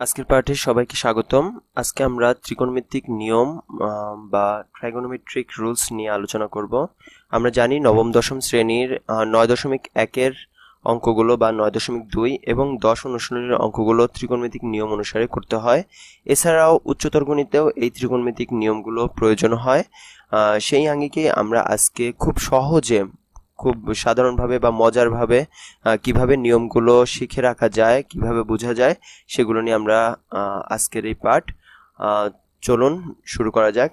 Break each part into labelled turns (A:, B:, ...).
A: আজকের পাঠে সবাইকে স্বাগতম। আজকে আমরা ত্রিকোণমিতিক নিয়ম বা ট্রাইগোনোমেট্রিক রুলস নিয়ে আলোচনা করব। আমরা জানি নবম দশম শ্রেণীর 9.1-এর অঙ্কগুলো বা 9.2 এবং 10 অনুশীলনের অঙ্কগুলো ত্রিকোণমিতিক নিয়ম অনুসারে করতে হয়। এছাড়াও উচ্চতর গণিতেও এই ত্রিকোণমিতিক নিয়মগুলো প্রয়োজন হয়। সেই আঙ্গিকে আমরা আজকে খুব সহজে, খুব সাধারণভাবে বা মজারভাবে কিভাবে নিয়মগুলো শিখে রাখা যায়, কিভাবে বোঝা যায়, সেগুলো নিয়ে আমরা আজকের এই পাঠ। চলুন শুরু করা যাক।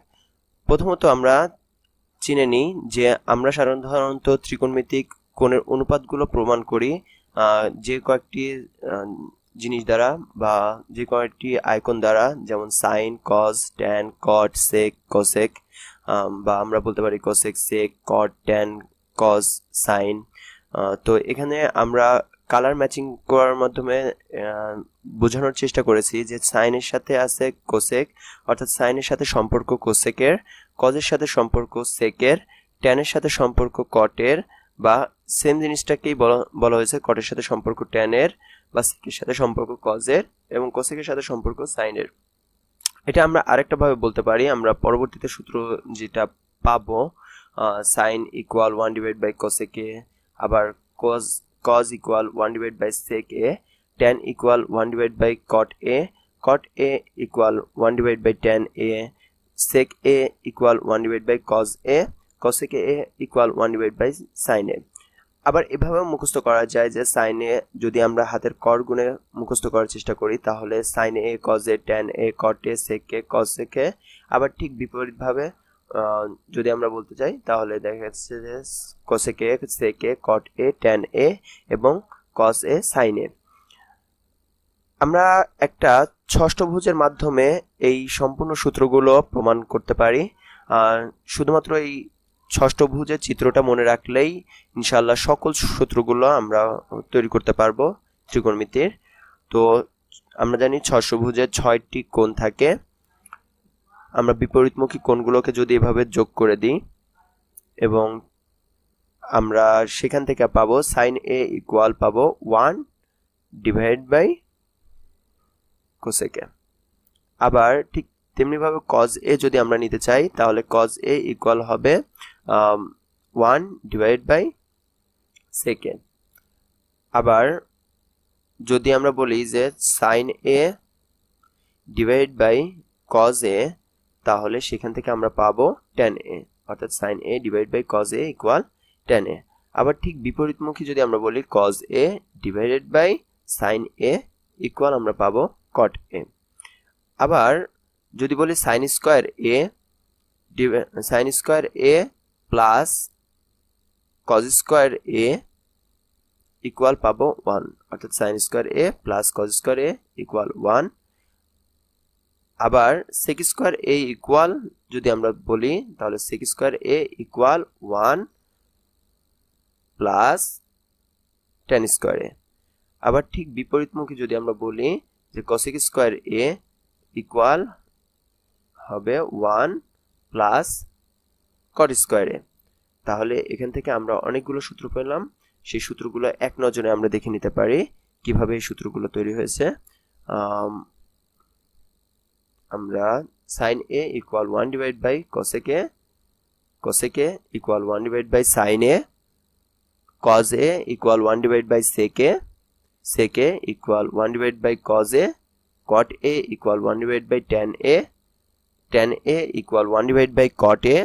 A: প্রথমত আমরা চিনে নিই যে আমরা সাধারণত ত্রিকোণমিতিক কোণের অনুপাতগুলো প্রমাণ করি যে কয়েকটি জিনিস দ্বারা বা যে কয়েকটি আইকন দ্বারা, যেমন সাইন, কজ, ট্যান, কট, সেক, কোসেক, বা আমরা বলতে পারি কোসেক, সেক, কট, ট্যান, কজ, সাইন। তো এখানে আমরা কালার ম্যাচিং করার মাধ্যমে বোঝানোর চেষ্টা করেছি যে সাইনের সাথে আছে কোসেক, অর্থাৎ সাইনের সাথে সম্পর্ক কোসেকের, কজের সাথে সম্পর্ক সেকের, ট্যানের সাথে সম্পর্ক কটের, বা সেম জিনিসটাকেই বলা হয়েছে কটের সাথে সম্পর্ক ট্যানের, বা সেকের সাথে সম্পর্ক কজের, এবং কোসেকের সাথে সম্পর্ক সাইনের। এটা আমরা আরেকটা ভাবে বলতে পারি, আমরা পরবর্তীতে সূত্র যেটা পাবো, সাইন ইকুয়াল 1/cosec কোসেকে, আবার cos equal 1/sec A, tan equal 1/cot A, cot a equal 1/tan a, sec a equal 1/cos a, cosec a equal 1/sin a। আবার এভাবেও মুখস্থ করা যায় যে সাইনে যদি আমরা হাতের কর গুণে মুখস্থ করার চেষ্টা করি, তাহলে sine A, cos A, tan A, cot A, sec A, cosec A. আবার ঠিক বিপরীতভাবে যদি আমরা বলতে চাই, তাহলে দেখা যাচ্ছে যে কোসেক এ, সেক এ, কট এ, ট্যান এ এবং কস এ, সাইন এ। আমরা একটা ষষ্ঠভুজের মাধ্যমে এই সম্পূর্ণ সূত্রগুলো প্রমাণ করতে পারি। শুধুমাত্র এই ষষ্ঠভুজের চিত্রটা মনে রাখলেই ইনশাআল্লাহ সকল সূত্রগুলো আমরা তৈরি করতে পারবো ত্রিকোণমিতির। তো আমরা জানি ষষ্ঠভুজের 6টি কোণ থাকে। আমরা বিপরীতমুখী কোণগুলোকে যদি এভাবে যোগ করে দিই, এবং আমরা সেখান থেকে পাবো সাইন এ ইকুয়াল পাবো 1/cosec এ। আবার ঠিক তেমনিভাবে কজ এ যদি আমরা নিতে চাই, তাহলে কজ এ ইকুয়াল হবে 1/sec এ। আবার যদি আমরা বলি যে sine A divide by cos এ, তাহলে সেখান থেকে আমরা পাবো ট্যান এ, অর্থাৎ sine A divide by cos A equal tan A. আবার ঠিক বিপরীতমুখী যদি আমরা বলি cos A divided by sine A equal আমরা পাবো কট এ। আবার যদি বলি sine square A plus cos square A equal পাবো 1, অর্থাৎ sine square A plus cos square A equal 1। আবার সেক স্কোয়ার এ ইকুয়াল যদি আমরা বলি, তাহলে sec square A equal 1 plus tan square A. আবার ঠিক বিপরীতমুখী যদি আমরা বলি যে কোসেক স্কোয়ার এ ইকুয়াল হবে 1 প্লাস কট স্কোয়ার এ। তাহলে এখান থেকে আমরা অনেকগুলো সূত্র পেলাম। সেই সূত্রগুলো এক নজরে আমরা দেখে নিতে পারি কিভাবে এই সূত্রগুলো তৈরি হয়েছে। আমরা sine A equal 1/cosec A, cosec A equal 1/sin A, cos A equal 1/sec A, sec A equal 1/cos A, cot A equal 1/tan A, tan A equal 1/cot A,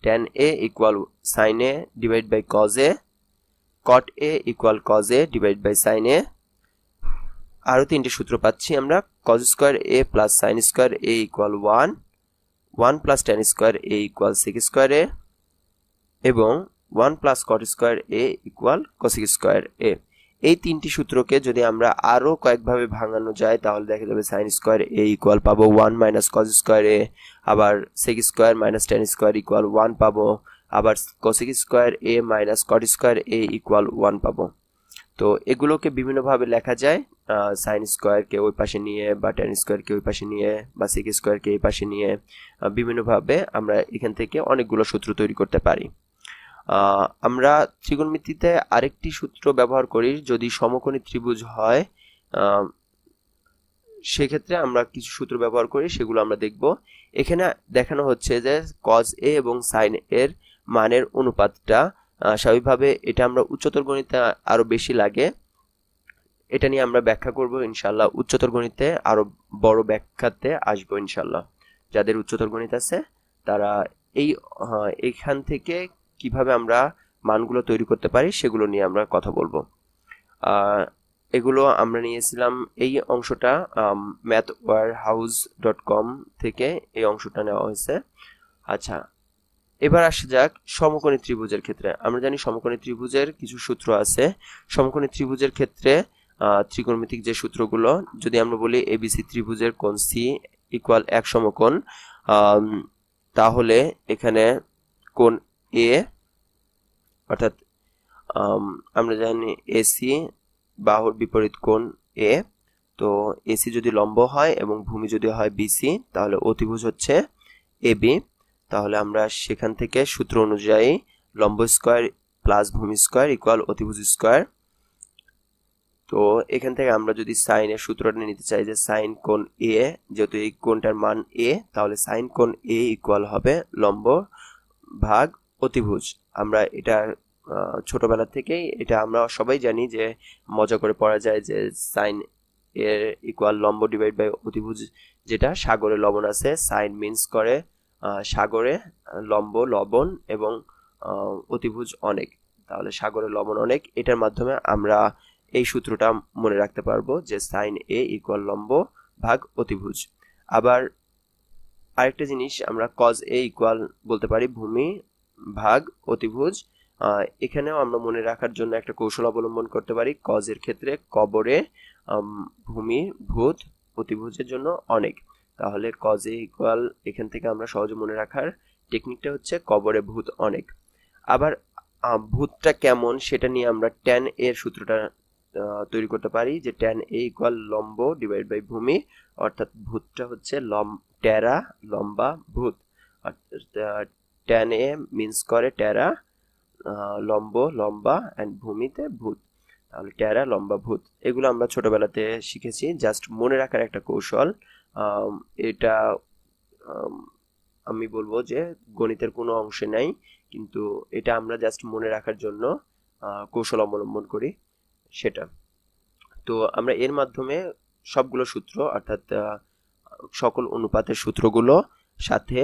A: tan A equal sin A divide by cos A, cot A equal cos A divide by sin A. আরো তিনটি সূত্র পাচ্ছি আমরা, cos square a plus sin square a equal 1 plus tan square a equal sec square a, এবং 1 plus cot square a equal cosec square a। এই তিনটি সূত্রকে যদি আমরা আরো কয়েকভাবে ভাঙানো যায়, তাহলে দেখা যাবে sin স্কয়ার a ইকুয়াল পাবো 1 মাইনাস cos স্কয়ার a, আবার sec square minus tan square equal 1 পাবো, আবার cosec square a minus cot square a equal 1 পাবো। তো এগুলোকে বিভিন্নভাবে লেখা যায়, সাইন স্কোয়ারকে ওই পাশে নিয়ে, বা ট্যান স্কোয়ারকে ওই পাশে নিয়ে, বা সেক স্কোয়ারকে এই পাশে নিয়ে, বিভিন্নভাবে আমরা এখান থেকে অনেকগুলো সূত্র তৈরি করতে পারি। আমরা ত্রিকোণমিতিতে আরেকটি সূত্র ব্যবহার করি যদি সমকোণী ত্রিভুজ হয়, সেক্ষেত্রে আমরা কিছু সূত্র ব্যবহার করি, সেগুলো আমরা দেখব। এখানে দেখানো হচ্ছে যে cos a এবং sin এর মানের অনুপাতটা স্বাভাবিকভাবে এটা আমরা উচ্চতর গণিতে আরো বেশি লাগে, এটা নিয়ে আমরা ব্যাখ্যা করব ইনশাআল্লাহ। উচ্চতর গণিতে আরো বড় ব্যাখ্যাতে আসবো ইনশাআল্লাহ। যাদের উচ্চতর গণিত আছে তারা এইখান থেকে কিভাবে আমরা মানগুলো তৈরি করতে পারি সেগুলো নিয়ে আমরা কথা বলবো। এগুলো আমরা নিয়েছিলাম, এই অংশটা mathwarehouse.com থেকে এই অংশটা নেওয়া হয়েছে। আচ্ছা, এবার আসা যাক সমকোণী ত্রিভুজের ক্ষেত্রে। আমরা জানি সমকোণী ত্রিভুজের কিছু সূত্র আছে। সমকোণী ত্রিভুজের ক্ষেত্রে ত্রিকোণমিতিক যে সূত্রগুলো, যদি আমরা বলি এবিসি ত্রিভুজের কোণ সি ইকুয়াল এক সমকোণ, তাহলে এখানে কোণ এ অর্থাৎ আমরা জানি এসি বাহুর বিপরীত কোণ এ, তো এসি যদি লম্ব হয় এবং ভূমি যদি হয় বিসি তাহলে অতিভুজ হচ্ছে এবি। তাহলে আমরা সেখান থেকে সূত্র অনুযায়ী লম্ব স্কয়ার প্লাস ভূমি স্কয়ার ইকুয়াল অতিভুজ স্কয়ার। তো এখান থেকে আমরা যদি সাইন এর সূত্রটা নিতে চাই যে সাইন কোণ এ, যেহেতু এই কোণটার মান এ, তাহলে সাইন কোণ এ ইকুয়াল হবে লম্ব ভাগ অতিভুজ। আমরা এটা ছোটবেলা থেকেই এটা আমরা সবাই জানি যে মজা করে পড়া যায় যে সাইন এর ইকুয়াল লম্ব ডিভাইড বাই অতিভুজ। যেটা সাগরে লবণ আছে, সাইন মিন্স করে সাগরে লম্ব লবণ এবং অতিভুজ অনেক, তাহলে সাগরে লবণ অনেক। এটার মাধ্যমে আমরা এই সূত্রটা মনে রাখতে পারবো যে সাইন এ ইকুয়াল লম্ব ভাগ অতিভুজ। আবার আরেকটা জিনিস আমরা cos a ইকুয়াল বলতে পারি ভূমি ভাগ অতিভুজ। এখানেও আমরা মনে রাখার জন্য একটা কৌশল অবলম্বন করতে পারি। cos এর ক্ষেত্রে কবরে ভূমি ভূত, অতিভুজের জন্য অনেক, তাহলে cos a ইকুয়াল এখান থেকে আমরা সহজে মনে রাখার টেকনিকটা হচ্ছে কবরে ভূত অনেক। আবার ভূতটা কেমন সেটা নিয়ে আমরা tan এর সূত্রটা তৈরি করতে পারি যে tan a ইকুয়াল লম্ব ডিভাইড বাই ভূমি, অর্থাৎ ভূতটা হচ্ছে টেরা লম্বা ভূত, tan a মিন্স করে টেরা লম্ব লম্বা এন্ড ভূমিতে ভূত, তাহলে টেরা লম্বা ভূত। এগুলো আমরা ছোটবেলাতে শিখেছি, জাস্ট মনে রাখার একটা কৌশল। এটা আমি বলবো যে গণিতের কোনো অংশে নাই, কিন্তু এটা আমরা জাস্ট মনে রাখার জন্য কৌশল অবলম্বন করি সেটা। তো আমরা এর মাধ্যমে সবগুলো সূত্র অর্থাৎ সকল অনুপাতের সূত্রগুলো সাথে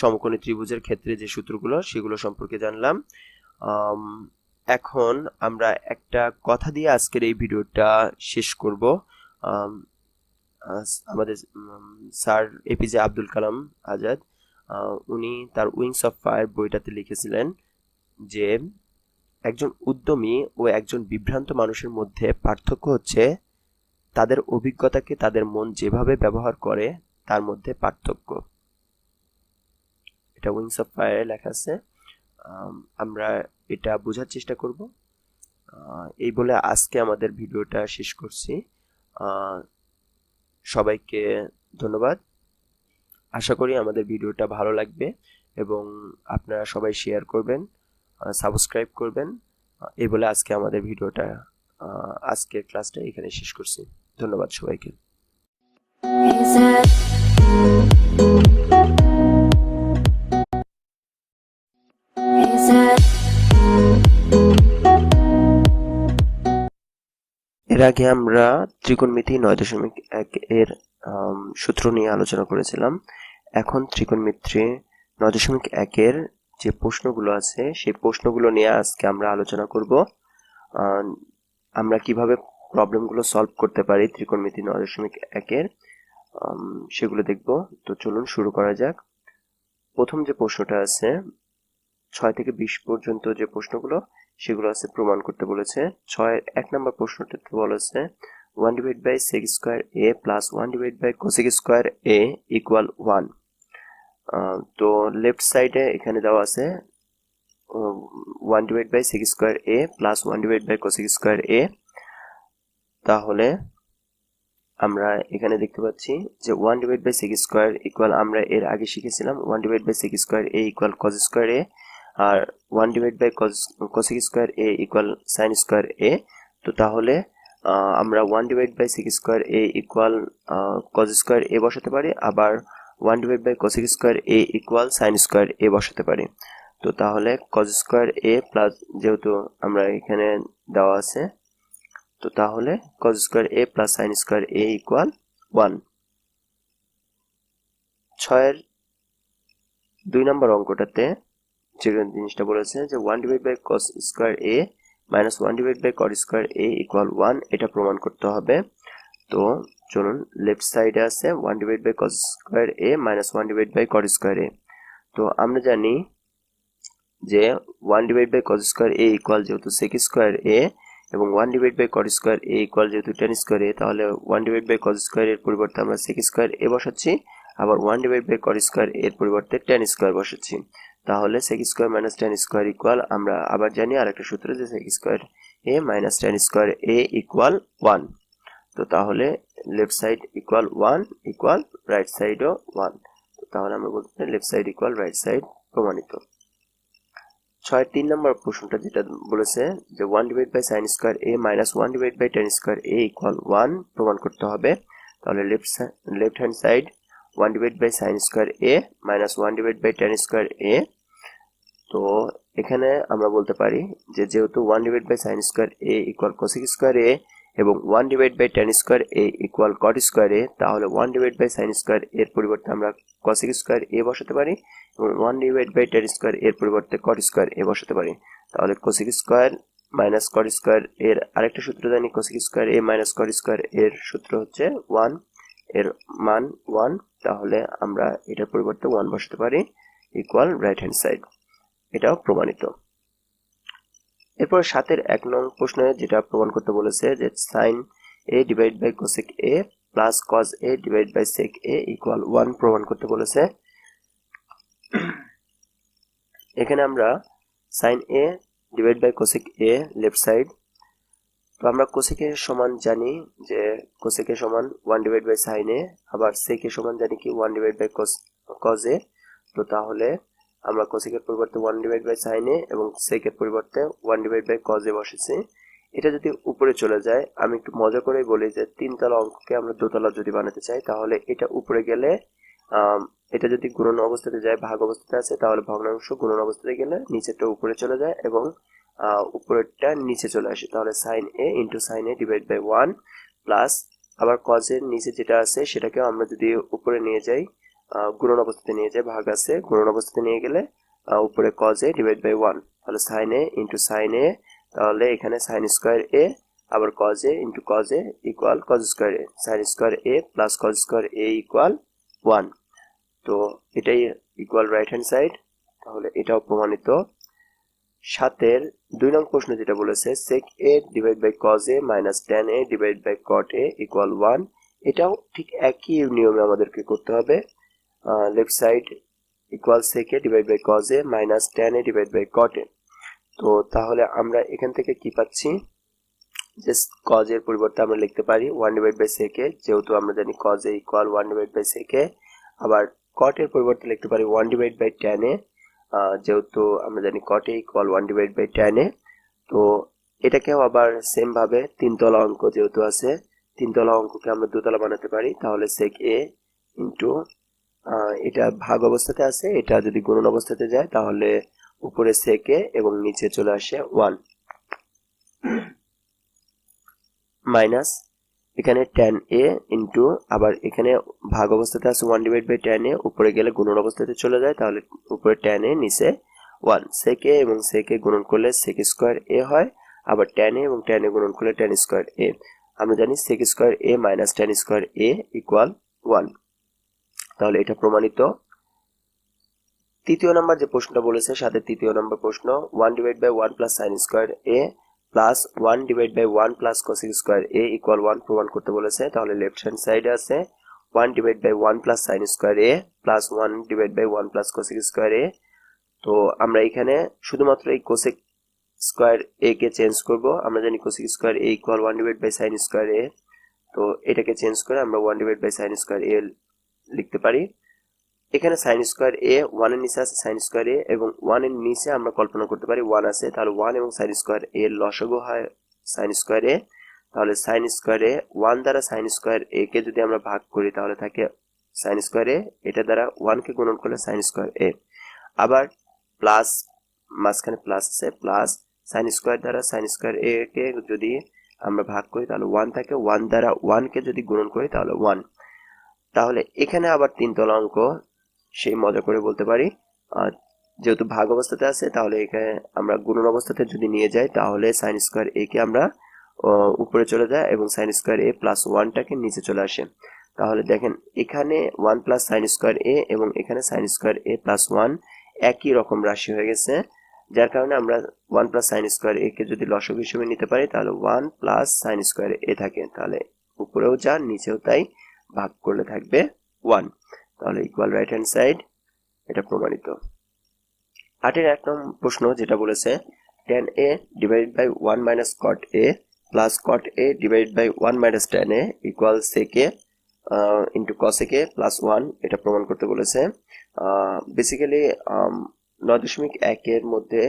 A: সমকোণী ত্রিভুজের ক্ষেত্রে যে সূত্রগুলো সেগুলো সম্পর্কে জানলাম। এখন আমরা একটা কথা দিয়ে আজকের এই ভিডিওটা শেষ করব। আমাদের স্যার এপিজে আব্দুল কালাম আজাদ উনি তার উইংস অফ ফায়ার বইটাতে লিখেছিলেন যে একজন উদ্যমী ও একজন বিভ্রান্ত মানুষের মধ্যে পার্থক্য হচ্ছে তাদের অভিজ্ঞতাকে তাদের মন যেভাবে ব্যবহার করে তার মধ্যে পার্থক্য। এটা উইংস অফ ফায়ারে লেখা আছে। আমরা এটা বোঝার চেষ্টা করব। এই বলে আজকে আমাদের ভিডিওটা শেষ করছি। সবাইকে ধন্যবাদ। আশা করি আমাদের ভিডিওটা ভালো লাগবে এবং আপনারা সবাই শেয়ার করবেন, সাবস্ক্রাইব করবেন। এই বলে আজকে আমাদের ভিডিওটা আজকের ক্লাসটা এখানে শেষ করছি। ধন্যবাদ সবাইকে। এর আগে আমরা ত্রিকোণমিতি 9.1 এর সূত্র নিয়ে আলোচনা করেছিলাম। এখন ত্রিকোণমিতি 9.1 এর যে প্রশ্নগুলো আছে সেই প্রশ্নগুলো নিয়ে আজকে আমরা আলোচনা করব। আমরা কিভাবে প্রবলেমগুলো সলভ করতে পারি ত্রিকোণমিতি 9.1 এর সেগুলো দেখব। তো চলুন শুরু করা যাক। প্রথম যে প্রশ্নটা আছে 6 থেকে 20 পর্যন্ত যে প্রশ্নগুলো সেগুলো আছে প্রমাণ করতে বলেছে। 1 নম্বর প্রশ্নটাতে বলেছে 1 divide by sec square a plus 1 divide by cosec square a equal 1। তো লেফট সাইডে এখানে দেওয়া আছে 1 divide by sec square a plus 1 divide by cosec square a। তাহলে আমরা এখানে দেখতে পাচ্ছি যে 1 divide by sec square equal, আমরা এর আগে শিখেছিলাম 1 divide by sec square a equal cos square a। আর 1 divide by cosec square A equal sine square এ। তো তাহলে আমরা 1 divide by sec square A equal cos square A বসাতে পারি, আবার 1 divide by cosec square A equal sine square A বসাতে পারি। তো তাহলে কজ স্কোয়ার এ প্লাস, যেহেতু আমরা এখানে দেওয়া আছে, তো তাহলে cos square A plus sine square A equal 1। 6-এর 2 নম্বর অঙ্কটাতে যে জিনিসটা বলেছে যে 1 divide by cos square A minus 1 divide by cot square A equal 1, এটা প্রমাণ করতে হবে। তো চলুন, লেফট সাইডে আছে 1 divide by cos square A minus 1 divide by cot square এ। তো আমরা জানি যে 1 divide by cos square A equal যেহেতু সেক স্কোয়ার এ এবং 1 divide by cot square A equal যেহেতু টেন স্কোয়ার এ, তাহলে 1 ডিভাইড বাই কস স্কোয়ার এর পরিবর্তে আমরা সেক স্কোয়ার এ বসাচ্ছি, আবার 1 ডিভাইড বাই কট স্কোয়ার এর পরিবর্তে টেন স্কোয়ার বসাচ্ছি। তাহলে sec square minus tan square equal, আমরা আবার জানি আরেকটা সূত্র যে sec square A minus tan square A equal 1। তো তাহলে লেফট সাইড ইকুয়াল 1 ইকুয়াল রাইট সাইডও 1। তাহলে আমরা বলতে পারি left side equal right side প্রমাণিত। 6-3 নম্বর প্রশ্নটা যেটা বলেছে যে 1 divide by sine square A minus 1 divide by tan square A equal 1 প্রমাণ করতে হবে। তাহলে left hand side 1 divide by sine square A minus 1 divide by tan square এ। তো এখানে আমরা বলতে পারি যে যেহেতু 1 divide by sine square A equal cosec square এ এবং 1 divide by tan square A equal cot square A, তাহলে 1 ডিভাইড বাই সাইন স্কোয়ার এর পরিবর্তে আমরা কোসেক স্কোয়ার এ বসাতে পারি এবং 1 ডিভাইড বাই টেন স্কোয়ার এর পরিবর্তে কট স্কোয়ার এ বসাতে পারি। তাহলে cosec square minus cot square এর আরেকটা সূত্র জানি, cosec square A minus cot square এর সূত্র হচ্ছে 1, এর মান 1। তাহলে আমরা এটার পরিবর্তে 1 বসাতে পারি ইকুয়াল রাইট হ্যান্ড সাইড, এটাও প্রমাণিত। এরপর 7-এর 1 নং প্রশ্নে যেটা প্রমাণ করতে বলেছে যে sine A divide by cosec A plus cos A divide by sec A equal 1 প্রমাণ করতে বলেছে। এখানে আমরা sine A divide by cosec A left side, তো আমরা কোসেক এর সমান জানি যে কোসেক এর সমান 1 ডিভাইড বাই সাইন এ, আবার সেক এর সমান জানি কি 1 ডিভাইড বাই কজ এ। তো তাহলে আমরা কোসেক এর পরিবর্তে 1 ডিভাইড বাই সাইন এ এবং সেক এর পরিবর্তে 1 ডিভাইড বাই কজ এ বসেছি। এটা যদি উপরে চলে যায়, আমি একটু মজা করেই বলি যে 3 তলা অঙ্ককে আমরা 2 তলা যদি বানাতে চাই, তাহলে এটা উপরে গেলে এটা যদি গুণন অবস্থাতে যায়, ভাগ অবস্থাতে আছে, তাহলে ভগ্নাংশ গুণন অবস্থাতে গেলে নিচেরটা উপরে চলে যায় এবং উপরেরটা নিচে চলে আসে। তাহলে sine A into sine A divide by 1 plus, আবার কজ এর নিচে যেটা আছে সেটাকেও আমরা যদি উপরে নিয়ে যাই, গুণন অবস্থাতে নিয়ে যাই, ভাগ আছে, গুণন অবস্থাতে নিয়ে গেলে উপরে কজ এ ডিভাইড বাই 1, তাহলে সাইন এ ইন্টু সাইন এ, তাহলে এখানে সাইন স্কোয়ার এ আবার cause A into cos A equal cos square A, sign square A plus cos square A equal 1। তো এটাই ইকুয়াল রাইট হ্যান্ড সাইড, তাহলে এটাও প্রমাণিত। 7-এর 2 নং প্রশ্ন যেটা বলেছে sec a divide by cos a minus tan a divide by cot a equal 1, এটাও ঠিক একই নিয়মে আমাদেরকে করতে হবে। Left side equal sec a divide by cos a minus tan a divide by cot a। তো তাহলে আমরা এখান থেকে কি পাচ্ছি যে cos এর পরিবর্তে আমরা লিখতে পারি 1 ডিভাইড বাই sec a, যেহেতু আমরা জানি cos a equal 1 divide by sec a, আবার cot এর পরিবর্তে লিখতে পারি 1 ডিভাইড বাই tan a, যেহেতু আমরা জানি cot a equal 1 divide by tan a। তো এটাকেও আবার সেম ভাবে 3 তলা অঙ্ক যেহেতু আছে, 3 তলা অঙ্ককে আমরা 2 তলা বানাতে পারি। তাহলে sec a ইনটু এটা ভাগ অবস্থাতে আছে, এটা যদি গুণন অবস্থাতে যায় তাহলে উপরে sec a এবং নিচে চলে আসে 1 মাইনাস এখানে tan a ইনটু, আবার এখানে ভাগ অবস্থাতে আছে 1 ডিভাইড বাই tan a, উপরে গেলে গুণন অবস্থাতে চলে যায়, তাহলে উপরে tan a নিচে 1, sec a এবং sec a গুণন করলে sec স্কয়ার a হয়, আবার tan a এবং tan a গুণন করলে tan স্কয়ার a। আমরা জানি sec square a minus tan square a equal 1, তাহলে এটা প্রমাণিত। তৃতীয় নাম্বার যে প্রশ্নটা বলেছে, সাথে তৃতীয় নাম্বার প্রশ্ন 1 divide by 1 plus sin square a plus 1 divide by 1 plus cosec square a equal 1 প্রমাণ করতে বলেছে। তাহলে লেফট হ্যান্ড সাইডে আছে 1 divide by 1 plus sin square a plus 1 divide by 1 plus cosec square a। তো আমরা এখানে শুধুমাত্র এই cosec স্কয়ার a কে চেঞ্জ করব। আমরা জানি cosec square a equal 1 divide by sin square a, তো এটাকে চেঞ্জ করে আমরা 1 divide by sin square a লিখতে পারি। এখানে সাইন স্কোয়ার এ, 1 এর নিচে আছে সাইন স্কোয়ার এ, এবং 1 এর নিচে আমরা কল্পনা করতে পারি 1 আছে, তাহলে 1 এবং সাইন স্কোয়ার এর লসাগু হয় সাইন স্কোয়ার এ। তাহলে সাইন স্কোয়ার এ 1 দ্বারা সাইন স্কোয়ার এ কে যদি আমরা ভাগ করি তাহলে থাকে সাইন স্কোয়ার এ, এটা দ্বারা 1 কে গুণন করলে সাইন স্কোয়ার এ। আবার প্লাস, মাঝখানে প্লাস আছে, প্লাস সাইন স্কোয়ার দ্বারা সাইন স্কোয়ার এ কে যদি আমরা ভাগ করি তাহলে 1 থাকে, 1 দ্বারা 1 কে যদি গুণন করি তাহলে 1। তাহলে এখানে আবার 3 তলা অঙ্ক সেই মজা করে বলতে পারি, যেহেতু ভাগ অবস্থাতে আছে তাহলে এখানে আমরা গুণন অবস্থাতে যদি নিয়ে যাই তাহলে সাইন স্কোয়ার এ কে আমরা উপরে চলে যায় এবং সাইন স্কোয়ার এ প্লাস 1টাকে নিচে চলে আসে। তাহলে দেখেন এখানে 1 প্লাস সাইন স্কোয়ার এ এবং এখানে সাইন স্কোয়ার এ প্লাস 1 একই রকম রাশি হয়ে গেছে, যার কারণে আমরা 1 প্লাস সাইন স্কোয়ার এ কে যদি লসাগু হিসেবে নিতে পারি তাহলে 1 প্লাস সাইন স্কোয়ার এ থাকে, তাহলে উপরেও যা নিচেও তাই, ভাগ করলে থাকবে 1। তাহলে ইকুয়াল রাইট হ্যান্ড সাইড, এটা প্রমাণিত। 8 এর 1 নম্বর প্রশ্ন যেটা বলেছে tan a divided by 1 minus cot a plus cot a divided by 1 minus tan a equal sec a into cos a plus 1, এটা প্রমাণ করতে বলেছে। বেসিক্যালি 9.1 এর মধ্যে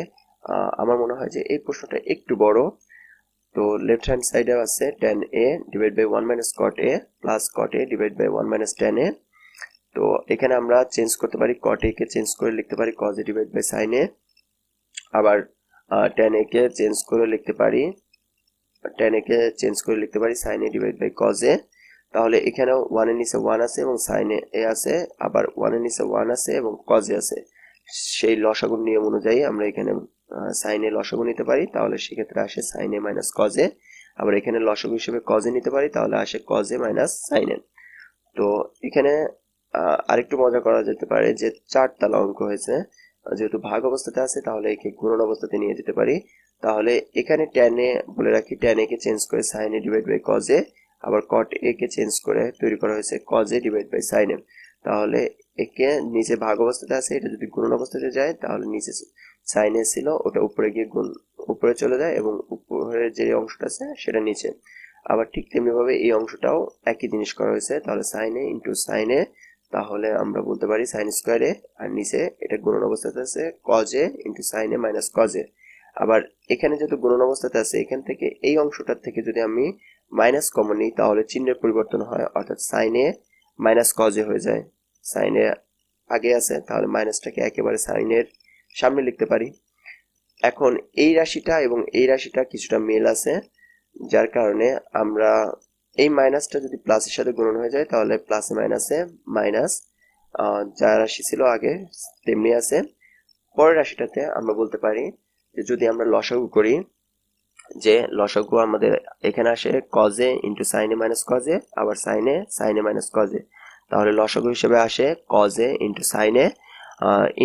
A: আমার মনে হয় যে এই প্রশ্নটা একটু বড়। তো লেফট হ্যান্ড সাইডে আছে tan a divide by 1 minus cot a plus cot a divide by 1 minus tan a। তো এখানে আমরা চেঞ্জ করতে পারি, cot a কে চেঞ্জ করে লিখতে পারি cos a divide by sin a, আবার tan a কে চেঞ্জ করে লিখতে পারি sin a divide by cos a। তাহলে এখানেও 1 এর নিচে 1 আছে এবং sin a আছে, আবার 1 এর নিচে 1 আছে এবং cos a আছে। সেই লসাগুর নিয়ম অনুযায়ী আমরা এখানে sin a লসাগু নিতে পারি, তাহলে সেক্ষেত্রে আসে sin a minus cos a। আবার এখানে লসাগু হিসেবে cos a নিতে পারি, তাহলে আসে cos a minus sin a। তো এখানে আরেকটু মজা করা যেতে পারে যে 4 তলা অঙ্ক হয়েছে, যেহেতু ভাগ অবস্থাতে আছে তাহলে একে গুণন অবস্থাতে নিয়ে যেতে পারি। তাহলে এখানে tan a বলে রাখি, tan a কে চেঞ্জ করে sin a divide by cos a, আবার cot a কে চেঞ্জ করে তৈরি করা হয়েছে cos a divide by sin a। তাহলে একে নিচে ভাগ অবস্থাতে আছে, এটা যদি গুণন অবস্থাতে যায় তাহলে নিচে sin a ছিল ওটা উপরে গিয়ে উপরে চলে যায় এবং উপরে যে অংশটা আছে সেটা নিচে। আবার ঠিক তেমনি ভাবে এই অংশটাও একই জিনিস করা হয়েছে, তাহলে sin a into sin a, তাহলে আমরা বলতে পারি sin স্কোয়ার a, আর নিচে এটা গুণন অবস্থাতে আছে cos a into sin a minus cos a। আবার এখানে যেহেতু গুণন অবস্থাতে আছে এখান থেকে এই অংশটার থেকে যদি আমি মাইনাস কমন নিই তাহলে চিহ্নের পরিবর্তন হয়, অর্থাৎ sin a minus cos a হয়ে যায়। sin a আগে আছে তাহলে মাইনাসটাকে একেবারে sin এর সামনে লিখতে পারি। এখন এই রাশিটা এবং এই রাশিটা কিছুটা মিল আছে, যার কারণে আমরা এই মাইনাসটা যদি প্লাসের সাথে গুণন হয়ে যায় তাহলে প্লাসে মাইনাসে মাইনাস, যা রাশি ছিল আগে তেমনি আছে। পরের রাশিটাতে আমরা বলতে পারি যে যদি আমরা লসাগু করি, যে লসাগু আমাদের এখানে আসে cos a into sin a minus cos a, আবার sin a minus cos a, তাহলে লসাগু হিসেবে আসে cos a into sin a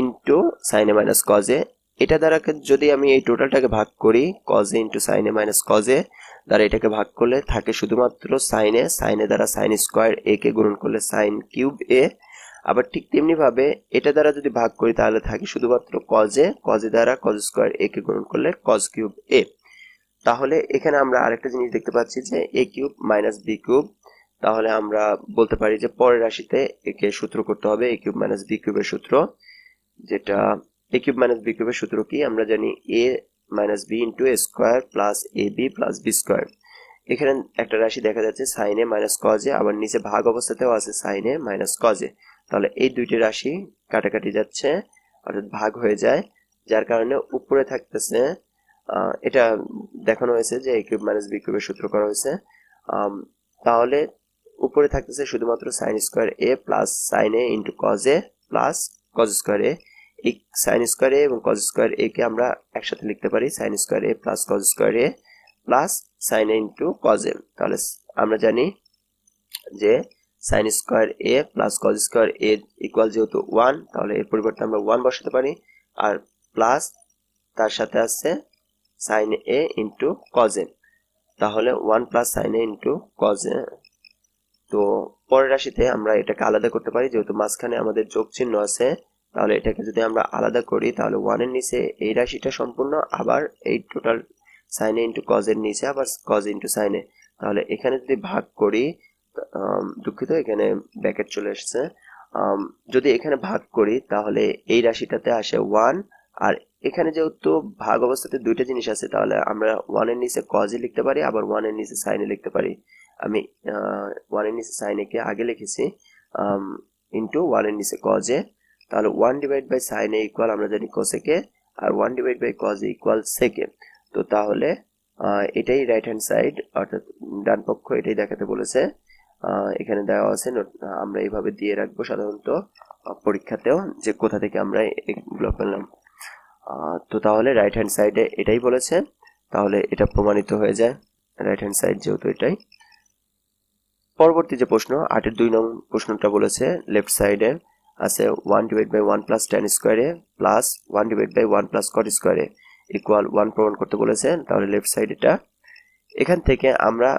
A: into sin a minus cos a। এটা দ্বারা যদি আমি এই টোটালটাকে ভাগ করি cos a into sin a minus cos a দ্বারা এটাকে ভাগ করলে থাকে শুধুমাত্র sin a দ্বারা sin স্কোয়ার a কে গুণন করলে sin কিউব a। আবার ঠিক তেমনি ভাবে এটা দ্বারা যদি ভাগ করি তাহলে থাকে শুধুমাত্র cos a দ্বারা cos স্কোয়ার a কে গুণন করলে cos কিউব a। তাহলে এখানে আমরা আরেকটা জিনিস দেখতে পাচ্ছি যে a cube minus b cube, তাহলে আমরা বলতে পারি যে পরের রাশিতে একে সূত্র করতে হবে a কিউব মাইনাস b কিউবের সূত্র, যেটা a কিউব মাইনাস b কিউবের সূত্র কি আমরা জানি a minus b into a square plus ab plus b square. এখানে একটা রাশি দেখা যাচ্ছে sin a minus cos a, আবার নিচে ভাগ অবস্থাতেও আছে sin a minus cos a, তাহলে এই দুইটি রাশি কাটাকাটি যাচ্ছে অর্থাৎ ভাগ হয়ে যায়, যার কারণে উপরে থাকতেছে এটা দেখানো হয়েছে যে a কিউব মাইনাস b কিউবের সূত্র করা হয়েছে। তাহলে উপরে থাকতেছে শুধুমাত্র sin square a plus sin a into cos a plus cos square a। এই sin স্কোয়ার a এবং cos স্কোয়ার a কে আমরা একসাথে লিখতে পারি sin square a plus cos square a plus sin a into cos a। তাহলে আমরা জানি যে sin square a plus cos square a equal যেহেতু 1, তাহলে এর পরিবর্তে আমরা 1 বসাতে পারি, আর প্লাস তার সাথে আছে sin a into cos a, তাহলে 1 plus sin a into cos a। তো পরের রাশিতে আমরা এটাকে আলাদা করতে পারি, যেহেতু মাঝখানে আমাদের যোগ চিহ্ন আছে, তাহলে এটাকে যদি আমরা আলাদা করি তাহলে 1 এর নিচে এই রাশিটা সম্পূর্ণ, আবার এই total sin a into cos এর নিচে আবার cos ইন্টু sin a। তাহলে এখানে যদি ভাগ করি, দুঃখিত এখানে ব্র্যাকেট চলে এসেছে, যদি এখানে ভাগ করি তাহলে এই রাশিটাতে আসে 1, আর এখানে যেহেতু ভাগ অবস্থাতে দুইটা জিনিস আছে তাহলে আমরা 1 এর নিচে cos এ লিখতে পারি, আবার 1 এর নিচে sin এ লিখতে পারি। আমি 1 এর নিচে sin এ কে আগে লিখেছি ইনটু 1 এর নিচে cos এ, তাহলে 1 divide by sin a equal আমরা জানি cosec এ, আর 1 divide by cos A equal sec a. তো তাহলে এটাই রাইট হ্যান্ড সাইড, অর্থাৎ ডান পক্ষ এটাই দেখাতে বলেছে। এখানে দেওয়া আছে, আমরা এইভাবে দিয়ে রাখবো সাধারণত পরীক্ষাতেও যে কোথা থেকে আমরা এগুলো পেলাম। তো তাহলে রাইট হ্যান্ড সাইডে এটাই বলেছে, তাহলে এটা প্রমাণিত হয়ে যায় রাইট হ্যান্ড সাইড যেহেতু এটাই। পরবর্তী যে প্রশ্ন 8-এর 2 নং প্রশ্নটা বলেছে লেফট সাইডে আছে 1 divide by 1 plus tan square A plus 1 divide by 1 plus cot square A equal 1 প্রমাণ করতে বলেছে। তাহলে লেফট সাইড এটা। এখান থেকে আমরা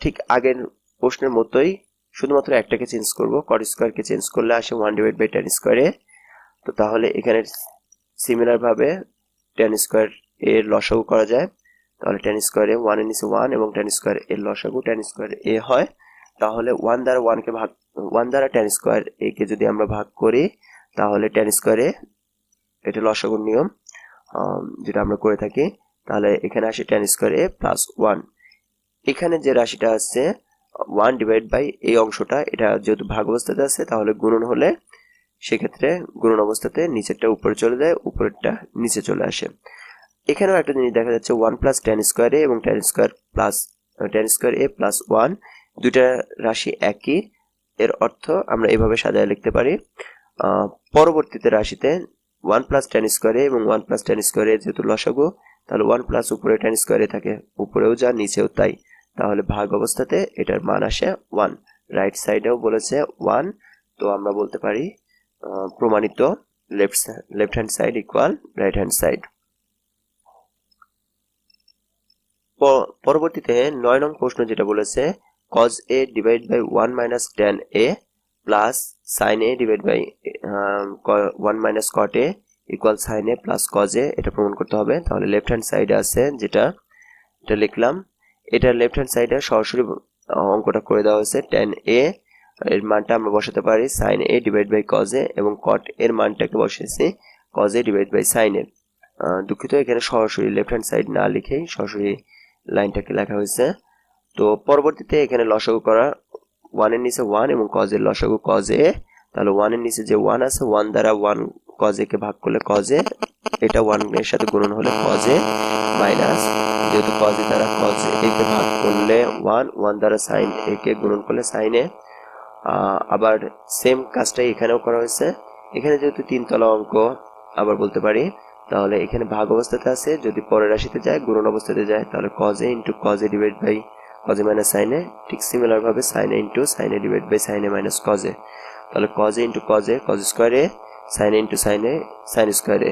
A: ঠিক আগের প্রশ্নের মতোই শুধুমাত্র একটাকে চেঞ্জ করব, cot স্কয়ারকে চেঞ্জ করলে আসে 1 ডিভাইড বাই tan স্কয়ারে। তো তাহলে এখানে সিমিলার ভাবে tan স্কয়ার এর লসাগু করা যায়, তাহলে tan স্কয়ারে 1 এর নিচে 1 এবং tan স্কয়ার এর লসাগু tan স্কয়ার এ হয়। তাহলে 1 দ্বারা 1 কে ভাগ 1 দ্বারা tan স্কয়ার এ কে যদি আমরা ভাগ করি তাহলে tan স্কয়ারে এটা লসাগুর নিয়ম যেটা আমরা করে থাকি, তাহলে এখানে আসে tan স্কয়ার এ প্লাস 1। এখানে যে রাশিটা আছে 1 ডিভাইড বাই এই অংশটা, এটা যেহেতু ভাগ অবস্থাতে আছে তাহলে গুণন হলে সেক্ষেত্রে গুণন অবস্থাতে নিচেরটা উপরে চলে যায়, উপরেরটা নিচে চলে আসে। এখানেও একটা জিনিস দেখা যাচ্ছে 1 প্লাস tan স্কয়ার এ এবং tan square plus tan square A plus 1 দুইটা রাশি একই, এর অর্থ আমরা এভাবে সাজায় লিখতে পারি। পরবর্তীতে রাশিতে 1 প্লাস tan স্কয়ার এ এবং 1 প্লাস tan স্কয়ার এ যেহেতু লসাগু, তাহলে 1 প্লাস উপরে tan স্কয়ার এ থাকে, উপরেও যা নিচেও তাই, তাহলে ভাগ অবস্থাতে এটার মান আসে 1। রাইট সাইডেও বলেছে 1, তো আমরা বলতে পারি প্রমাণিত left hand side equal right hand side. পরবর্তীতে 9 নং প্রশ্ন যেটা বলেছে cos a divide by 1 minus tan a plus sin a divide by 1 minus cot a equal sin a plus cos a, এটা প্রমাণ করতে হবে। তাহলে লেফট হ্যান্ড সাইডে আছে যেটা এটা লিখলাম, এটা লেফট হ্যান্ড সাইডে সরাসরি অঙ্কটা করে দেওয়া হয়েছে। tan a এর মানটা আমরা বসাতে পারি sin a divide by cos a এবং cot এর মানটাকে বসিয়েছি cos a divide by sin a। দুঃখিত, এখানে সরাসরি লেফট হ্যান্ড সাইড না লিখেই সরাসরি লাইনটাকে লেখা হয়েছে। তো পরবর্তীতে এখানে লসাগু করা 1 এর নিচে 1 এবং cos এর লসাগু cos a, তাহলে 1 এর নিচে যে 1 আছে 1 দ্বারা 1 cos a কে ভাগ করলে cos a, এটা 1 এর সাথে গুণন হলে cos a মাইনাস, যেহেতু cos a দ্বারা cos a কে ভাগ করলে 1 দ্বারা sin a কে গুণন করলে sin a। আবার সেম কাজটাই এখানেও করা হয়েছে। এখানে যেহেতু 3 তলা অঙ্ক আবার বলতে পারি, তাহলে এখানে ভাগ অবস্থাতে আছে, যদি পরের রাশিতে যায় গুণন অবস্থাতে যায় তাহলে cos a into cos a divide by cos a minus sin a, ঠিক সিমিলার ভাবে sin a into sin a divide by sin a minus cos a, তাহলে cos a into cos a cos square a, sin a into sin a sin square a।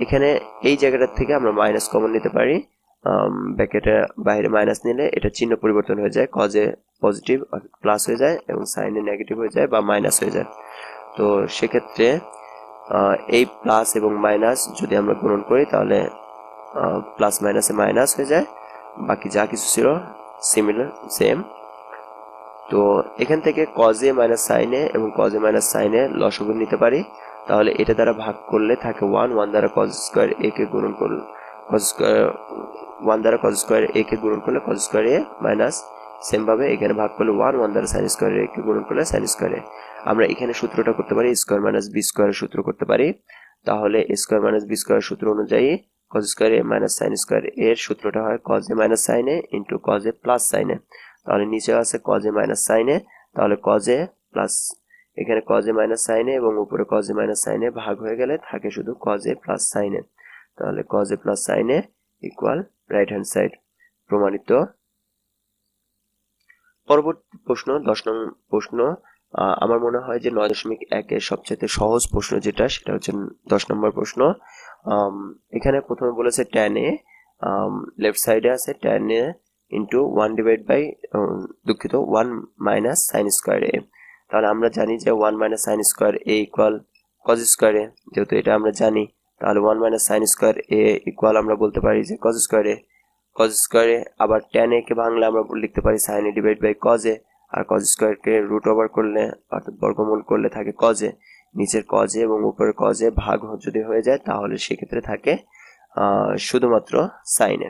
A: এখানে এই জায়গাটা থেকে আমরা minus common নিতে পারি, ব্র্যাকেটের বাইরে মাইনাস নিলে এটা চিহ্ন পরিবর্তন হয়ে যায়, cos a পজিটিভ প্লাস হয়ে যায় এবং sin a নেগেটিভ হয়ে যায় বা মাইনাস হয়ে যায়। তো সেক্ষেত্রে এই প্লাস এবং মাইনাস যদি আমরা গুণন করি তাহলে প্লাস মাইনাসে মাইনাস হয়ে যায়, বাকি যা কিছু ছিল সিমিলার সেম। তো এখান থেকে cos a minus sin a এবং cos a minus sin a লসাগু নিতে পারি, তাহলে এটা দ্বারা ভাগ করলে থাকে 1 দ্বারা cos স্কয়ার a কে গুণন করলে cos স্কয়ার 1 দ্বারা cos স্কয়ার a কে গুণন করলে cos square a minus, same ভাবে এখানে ভাগ করলে 1 দ্বারা sin স্কয়ার a কে গুণন করলে sin স্কয়ার a। আমরা এখানে সূত্রটা করতে পারি স্কয়ার মাইনাস বি স্কয়ারের সূত্র করতে পারি, তাহলে স্কয়ার মাইনাস বি স্কয়ারের সূত্র অনুযায়ী cos square a minus sin square এর সূত্রটা হয় cos a minus sin a into cos a plus sin a। তাহলে নিচে আছে cos a minus sin a, তাহলে cos a প্লাস এখানে cos a minus sin a এবং উপরে cos a minus sin a ভাগ হয়ে গেলে থাকে শুধু cos a plus sin a, তাহলে cos a plus sin a equal right hand side, প্রমাণিত। পরবর্তী প্রশ্ন 10 নং প্রশ্ন, আমার মনে হয় যে 9.1 এর সবচেয়ে সহজ প্রশ্ন যেটা সেটা হচ্ছে 10 নম্বর প্রশ্ন। এখানে প্রথমে বলেছে tan a, লেফট সাইডে আছে tan a into 1 divide by দুঃখিত 1 মাইনাস sin স্কয়ার a। তাহলে আমরা জানি যে 1 minus sin square a equal cos square a, যেহেতু এটা আমরা জানি তাহলে 1 minus sin square a equal আমরা বলতে পারি যে cos স্কয়ার a। আবার tan a কে ভাঙলে আমরা লিখতে পারি sin a divide by cos a, আর কজ স্কোয়ারকে রুট ওভার করলে অর্থাৎ বর্গমূল করলে থাকে কজে, নিচের কজে এবং উপরের কজে ভাগ যদি হয়ে যায় তাহলে সেক্ষেত্রে থাকে শুধুমাত্র সাইনে।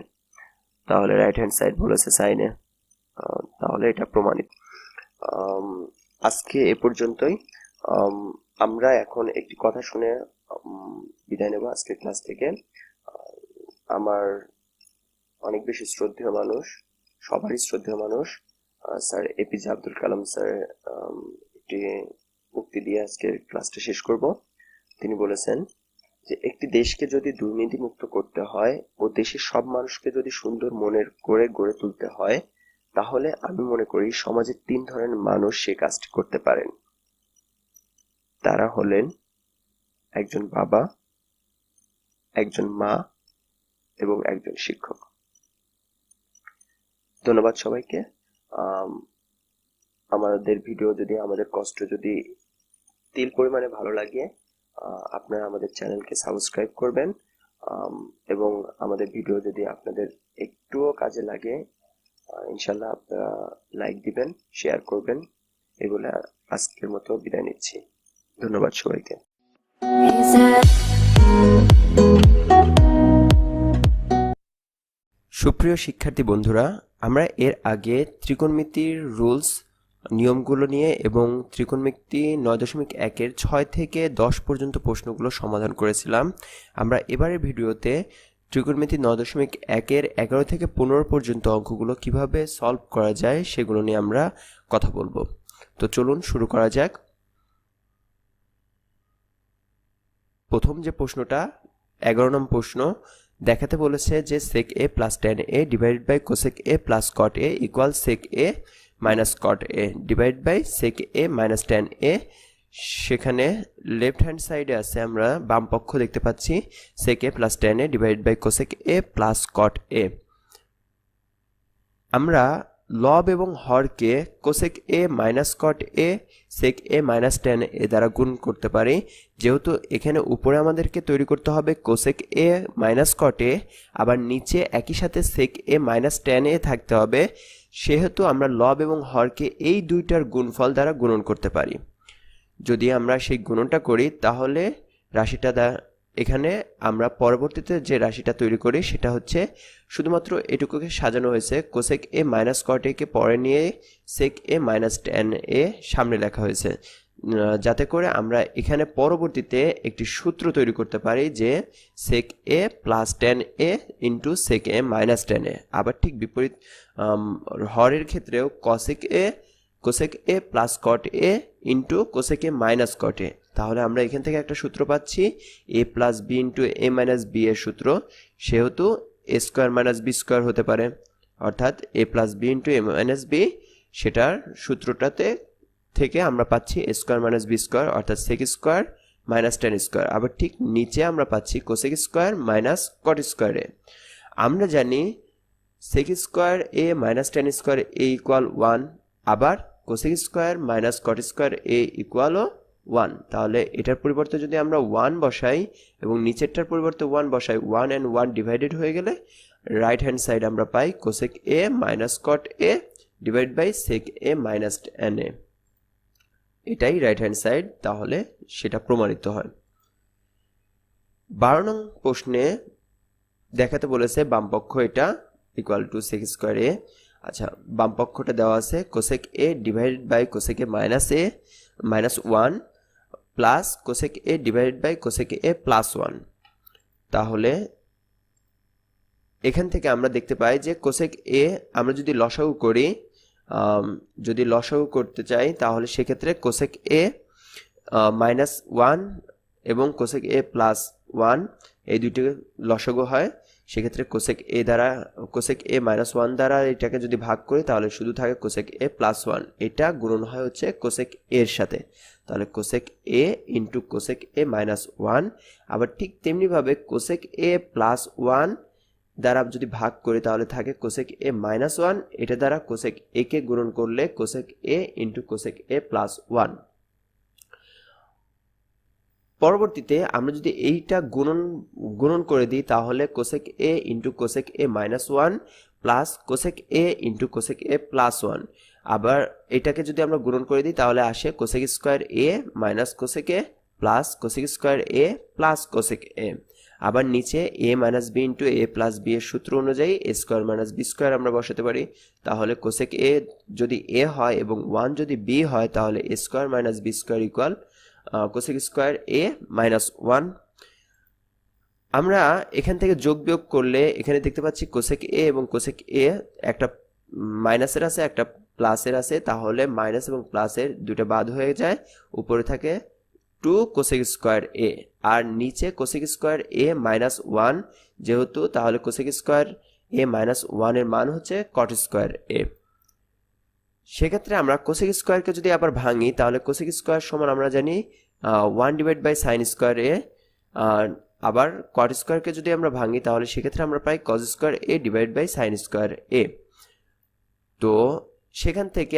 A: তাহলে রাইট হ্যান্ড সাইড বলেছে সাইনে, তাহলে এটা প্রমাণিত। আজকে এ পর্যন্তই। আমরা এখন একটি কথা শুনে বিদায় নেব আজকের ক্লাস থেকে। আমার অনেক বেশি শ্রদ্ধেয় মানুষ, সবারই শ্রদ্ধেয় মানুষ sir APJ Abdul Kalam sir একটি উক্তি দিয়ে আজকের ক্লাসটা শেষ করব। তিনি বলেছেন যে একটি দেশকে যদি দুর্নীতি মুক্ত করতে হয় ও দেশের সব মানুষকে যদি সুন্দর মনের করে গড়ে তুলতে হয়, তাহলে আমি মনে করি সমাজের 3 ধরনের মানুষ সে কাজটি করতে পারেন। তারা হলেন একজন বাবা, একজন মা এবং একজন শিক্ষক। ধন্যবাদ সবাইকে। আমাদের ভিডিও যদি, আমাদের কষ্ট যদি তিল পরিমাণে ভালো লাগে, আপনারা আমাদের চ্যানেলকে সাবস্ক্রাইব করবেন এবং আমাদের ভিডিও যদি আপনাদের একটুও কাজে লাগে ইনশাল্লাহ আপনারা লাইক দিবেন, শেয়ার করবেন। এগুলো আজকের মতো বিদায় নিচ্ছি। ধন্যবাদ সবাইকে। সুপ্রিয় শিক্ষার্থী বন্ধুরা, আমরা এর আগে ত্রিকোণমিতির রুলস, নিয়মগুলো নিয়ে এবং ত্রিকোণমিতি 9.1-এর 6 থেকে 10 পর্যন্ত প্রশ্নগুলো সমাধান করেছিলাম। আমরা এবারের ভিডিওতে ত্রিকোণমিতি 9.1-এর 11 থেকে 15 পর্যন্ত অঙ্কগুলো কিভাবে সলভ করা যায় সেগুলো নিয়ে আমরা কথা বলবো। তো চলুন শুরু করা যাক। প্রথম যে প্রশ্নটা 11 নম্বর প্রশ্ন, দেখাতে বলেছে যে sec a plus tan a divided by cosec a plus cot a equal sec a minus cot a divided by sec a minus tan a। সেখানে লেফট হ্যান্ড সাইডে আছে, আমরা বাম পক্ষ দেখতে পাচ্ছি sec a plus tan a divided by cosec a plus cot a। আমরা লব এবং হরকে cosec A minus cot A sec A minus tan A দ্বারা গুণ করতে পারি। যেহেতু এখানে উপরে আমাদেরকে তৈরি করতে হবে cosec A minus cot A, আবার নিচে একই সাথে সেক এ মাইনাস ট্যান এ থাকতে হবে, সেহেতু আমরা লব এবং হরকে এই দুইটার গুণফল দ্বারা গুণন করতে পারি। যদি আমরা সেই গুণনটা করি তাহলে রাশিটা এখানে আমরা পরবর্তীতে যে রাশিটা তৈরি করি সেটা হচ্ছে শুধুমাত্র এটুকুকে সাজানো হয়েছে কোসেক এ মাইনাস কট এ কে পরে নিয়ে সেক এ মাইনাস ট্যান এ সামনে লেখা হয়েছে, যাতে করে আমরা এখানে পরবর্তীতে একটি সূত্র তৈরি করতে পারি যে sec A plus tan A into sec A minus tan A. আবার ঠিক বিপরীত হরের ক্ষেত্রেও cosec A plus cot A into cosec A minus cot A. তাহলে আমরা এখান থেকে একটা সূত্র পাচ্ছি A plus B into A minus B এর সূত্র, সেহেতু A square minus B square হতে পারে, অর্থাৎ A plus B into A minus B, সেটার সূত্রটাতে থেকে আমরা পাচ্ছি A square minus B square অর্থাৎ sec square minus tan square. আবার ঠিক নিচে আমরা পাচ্ছি cosec square minus cot square A. আমরা জানি sec square A minus tan square A equal 1, আবার cosec square minus cot square A ইকুয়ালও 1। তাহলে এটার পরিবর্তে যদি আমরা 1 বসাই এবং নিচেরটার পরিবর্তে 1 বসাই, 1 and 1 ডিভাইডেড হয়ে গেলে রাইট হ্যান্ড সাইড আমরা পাই cosec A minus cot A divide by sec A minus tan A. এটাই রাইট হ্যান্ড সাইড, তাহলে সেটা প্রমাণিত হয়। 12 নং প্রশ্নে দেখাতে বলেছে বামপক্ষ এটা equal to sec square a. আচ্ছা, বাম পক্ষটা দেওয়া আছে cosec a divided by cosec A minus 1 plus cosec a divided by cosec A plus 1। তাহলে এখান থেকে আমরা দেখতে পাই যে কোসেক এ আমরা যদি লসাগু করি, যদি লসাগু করতে চাই তাহলে সেক্ষেত্রে কোসেক এ মাইনাস 1 এবং কোসেক এ প্লাস 1 এই দুইটি লসাগু হয়। সেক্ষেত্রে কোসেক এ দ্বারা কোসেক এ মাইনাস 1 দ্বারা এটাকে যদি ভাগ করি তাহলে শুধু থাকে কোসেক এ প্লাস 1, এটা গুণন হয় হচ্ছে কোসেক এর সাথে। তাহলে কোসেক এ ইন্টু কোসেক এ মাইনাস 1। আবার ঠিক তেমনিভাবে কোসেক এ প্লাস 1 দ্বারা যদি ভাগ করি তাহলে থাকে কোসেক এ মাইনাস 1, এটা দ্বারা কোসেক এ কে গুণন করলে কোসেক এ ইন্টু কোসেক এ প্লাস 1। পরবর্তীতে আমরা যদি এইটা গুণন করে দিই তাহলে কোসেক এ ইন্টু কোসেক এ মাইনাস 1 প্লাস কোসেক এ ইন্টু কোসেক এ প্লাস 1। আবার এটাকে যদি আমরা গুণন করে দিই তাহলে আসে cosec square A minus cosec A plus cosec square A plus cosec এ। আবার নিচে এ মাইনাস বি ইন্টু এ প্লাস বি এর সূত্র অনুযায়ী এ স্কোয়ার মাইনাস বি স্কোয়ার আমরা বসাতে পারি। তাহলে কোসেক এ যদি এ হয় এবং 1 যদি বি হয় তাহলে A square minus B square equal cosec square A minus 1। আমরা এখান থেকে যোগ বিয়োগ করলে এখানে দেখতে পাচ্ছি কোসেক এ এবং কোসেক এ একটা মাইনাসের আছে একটা প্লাসের আছে, তাহলে মাইনাস এবং প্লাসের দুটো বাদ হয়ে যায়, উপরে থাকে 2 কোসেক স্কোয়ার এ আর নিচে কোসেক স্কোয়ার এ মাইনাস 1 যেহেতু, তাহলে কোসেক স্কোয়ার এ মাইনাস 1 এর মান হচ্ছে কট স্কোয়ার এ। সেক্ষেত্রে আমরা কোসেক স্কোয়ারকে যদি আবার ভাঙি তাহলে কোসেক স্কোয়ার সমান আমরা জানি 1 divide by sine square A. আবার কট স্কোয়ারকে যদি আমরা ভাঙি তাহলে সেক্ষেত্রে আমরা পাই cos square A divide by sine square এ। তো সেখান থেকে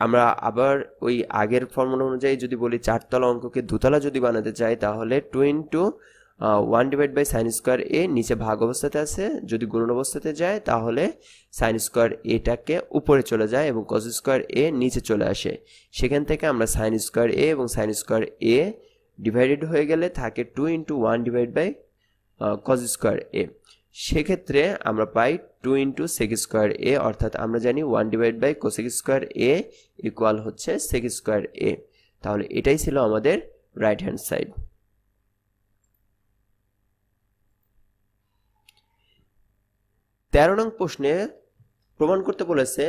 A: আমরা আবার ওই আগের ফর্মুলা অনুযায়ী যদি বলি চারতলা অঙ্ককে দুতলা যদি বানাতে চাই তাহলে 2 into 1 divide by sine square A নিচে ভাগ অবস্থাতে আছে, যদি গুণন অবস্থাতে যায় তাহলে সাইন স্কোয়ার এটাকে উপরে চলে যায় এবং কজ স্কোয়ার এ নিচে চলে আসে। সেখান থেকে আমরা সাইন স্কোয়ার এ এবং সাইন স্কোয়ার এ ডিভাইডেড হয়ে গেলে থাকে 2 into 1 divide by cos square A. সেক্ষেত্রে আমরা পাই 2 ইন্টু সেক স্কোয়ার এ, অর্থাৎ আমরা জানি 1 divide by cosec square A equal হচ্ছে সেক স্কোয়ার এ। তাহলে এটাই ছিল আমাদের রাইট হ্যান্ড সাইড। 13 নং প্রশ্নে প্রমাণ করতে বলেছে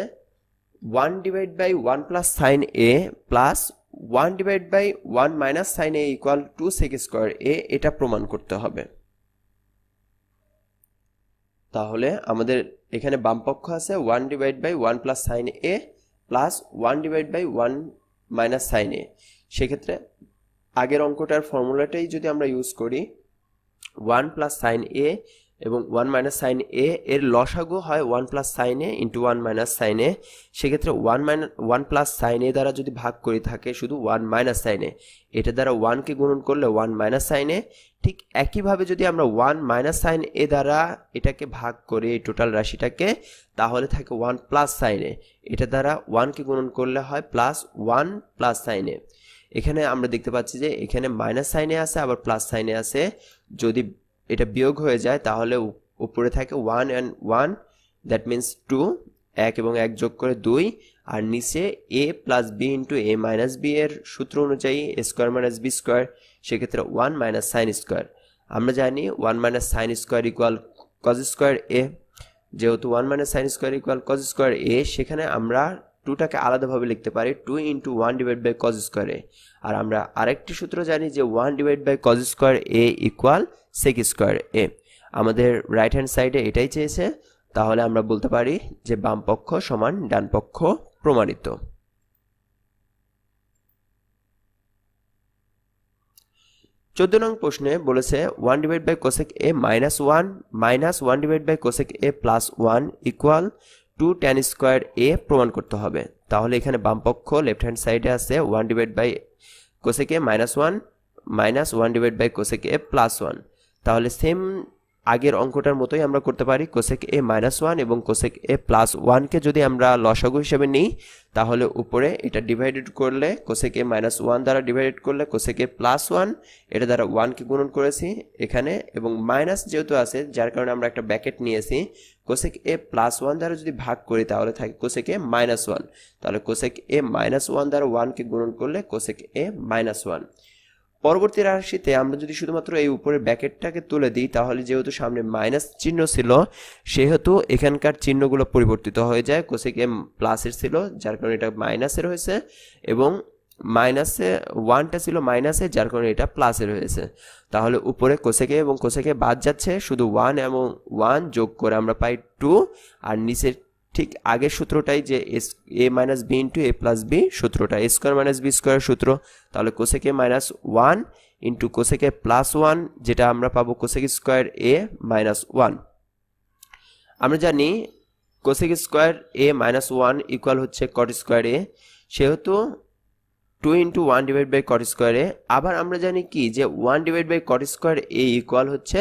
A: 1 divide by 1 plus sign A plus 1 divide by 1 minus sign A equal 2 sec square A, এটা প্রমাণ করতে হবে। তাহলে আমাদের এখানে বাম পক্ষ আছে 1 divide by 1 plus sign A plus 1 divide by 1 minus sign A. সেক্ষেত্রে আগের অঙ্কটার ফর্মুলাটাই যদি আমরা ইউজ করি 1 প্লাস সাইন এ এবং 1 মাইনাস সাইন এ এর লসাগু হয় 1 plus sign A into 1 minus sign A. সেক্ষেত্রে 1 প্লাস সাইন এ দ্বারা যদি ভাগ করে থাকে শুধু 1 মাইনাস সাইন এ, এটা দ্বারা 1কে গুণন করলে 1 মাইনাস সাইন এ। ঠিক একইভাবে যদি আমরা 1 মাইনাস সাইন এ দ্বারা এটাকে ভাগ করি এই টোটাল রাশিটাকে তাহলে থাকে 1 প্লাস সাইন এ, এটা দ্বারা 1কে গুণন করলে হয় প্লাস 1 প্লাস সাইন এ। এখানে আমরা দেখতে পাচ্ছি যে এখানে মাইনাস সাইন এ আছে আবার প্লাস সাইন এ আছে, যদি এটা বিয়োগ হয়ে যায় তাহলে উপরে থাকে 1 and 1, দ্যাট মিনস 2, 1 এবং 1 যোগ করে 2, আর নিচে a plus B into A minus B এর সূত্র অনুযায়ী এ স্কোয়ার মাইনাস বি স্কোয়ার, সেক্ষেত্রে 1 মাইনাস সাইন স্কোয়ার। আমরা জানি 1 minus sign square equal cos square A, যেহেতু 1 minus sign square equal cos square A, সেখানে আমরা 2টাকে আলাদাভাবে লিখতে পারি 2 into 1 divide by cos square A. আর আমরা আরেকটি সূত্র জানি যে 1 divide by cos square A equal sec square এ। আমাদের রাইট হ্যান্ড সাইডে এটাই চেয়েছে, তাহলে আমরা বলতে পারি যে বাম পক্ষ সমান ডান পক্ষ প্রমাণিত। 14 নং প্রশ্নে বলেছে 1 divide by cosec A minus 1 minus 1 divide by cosec A plus 1 equal 2 tan square A প্রমাণ করতে হবে। তাহলে এখানে বাম পক্ষ লেফট হ্যান্ড সাইডে আছে 1 divide by cosec A minus 1 minus 1 divide by cosec A plus 1। তাহলে সেম আগের অঙ্কটার মতোই আমরা করতে পারি কোসেক এ মাইনাস 1 এবং কোসেক এ প্লাস 1কে যদি আমরা লসাগু হিসেবে নিই তাহলে উপরে এটা ডিভাইডেড করলে কোসেক এ মাইনাস 1 দ্বারা ডিভাইডেড করলে কোসেক এ প্লাস 1, এটা দ্বারা 1কে গুণন করেছি এখানে এবং মাইনাস যেহেতু আছে যার কারণে আমরা একটা ব্র্যাকেট নিয়েছি, কোসেক এ প্লাস 1 দ্বারা যদি ভাগ করি তাহলে থাকে কোসেক এ মাইনাস 1, তাহলে কোসেক এ মাইনাস 1 দ্বারা 1কে গুণন করলে কোসেক এ মাইনাস 1। পরবর্তী রাশিতে আমরা যদি শুধুমাত্র এই উপরের ব্র্যাকেটটাকে তুলে দিই তাহলে যেহেতু সামনে মাইনাস চিহ্ন ছিল সেহেতু এখানকার চিহ্নগুলো পরিবর্তিত হয়ে যায়, কোসেক এ প্লাসের ছিল যার কারণে এটা মাইনাসের হয়েছে এবং মাইনাসে 1টা ছিল মাইনাসে যার কারণে এটা প্লাসের হয়েছে। তাহলে উপরে কোসেক এ এবং কোসেক এ বাদ যাচ্ছে, শুধু 1 এবং 1 যোগ করে আমরা পাই 2, আর নিচের ঠিক আগের সূত্রটাই যে এ মাইনাস বি ইন্টু এ প্লাস বি সূত্রটা এ স্কোয়ার মাইনাস বি স্কোয়ার সূত্র, তাহলে কোসেক এ মাইনাস 1 ইন্টু কোসেক এ প্লাস 1 যেটা আমরা পাবো কোসেক স্কোয়ার এ মাইনাস 1। আমরা জানি cosec square A minus 1 equal হচ্ছে কট স্কোয়ার এ, সেহেতু 2 into 1 divide by cot square A. আবার আমরা জানি কি যে 1 divide by cot square A equal হচ্ছে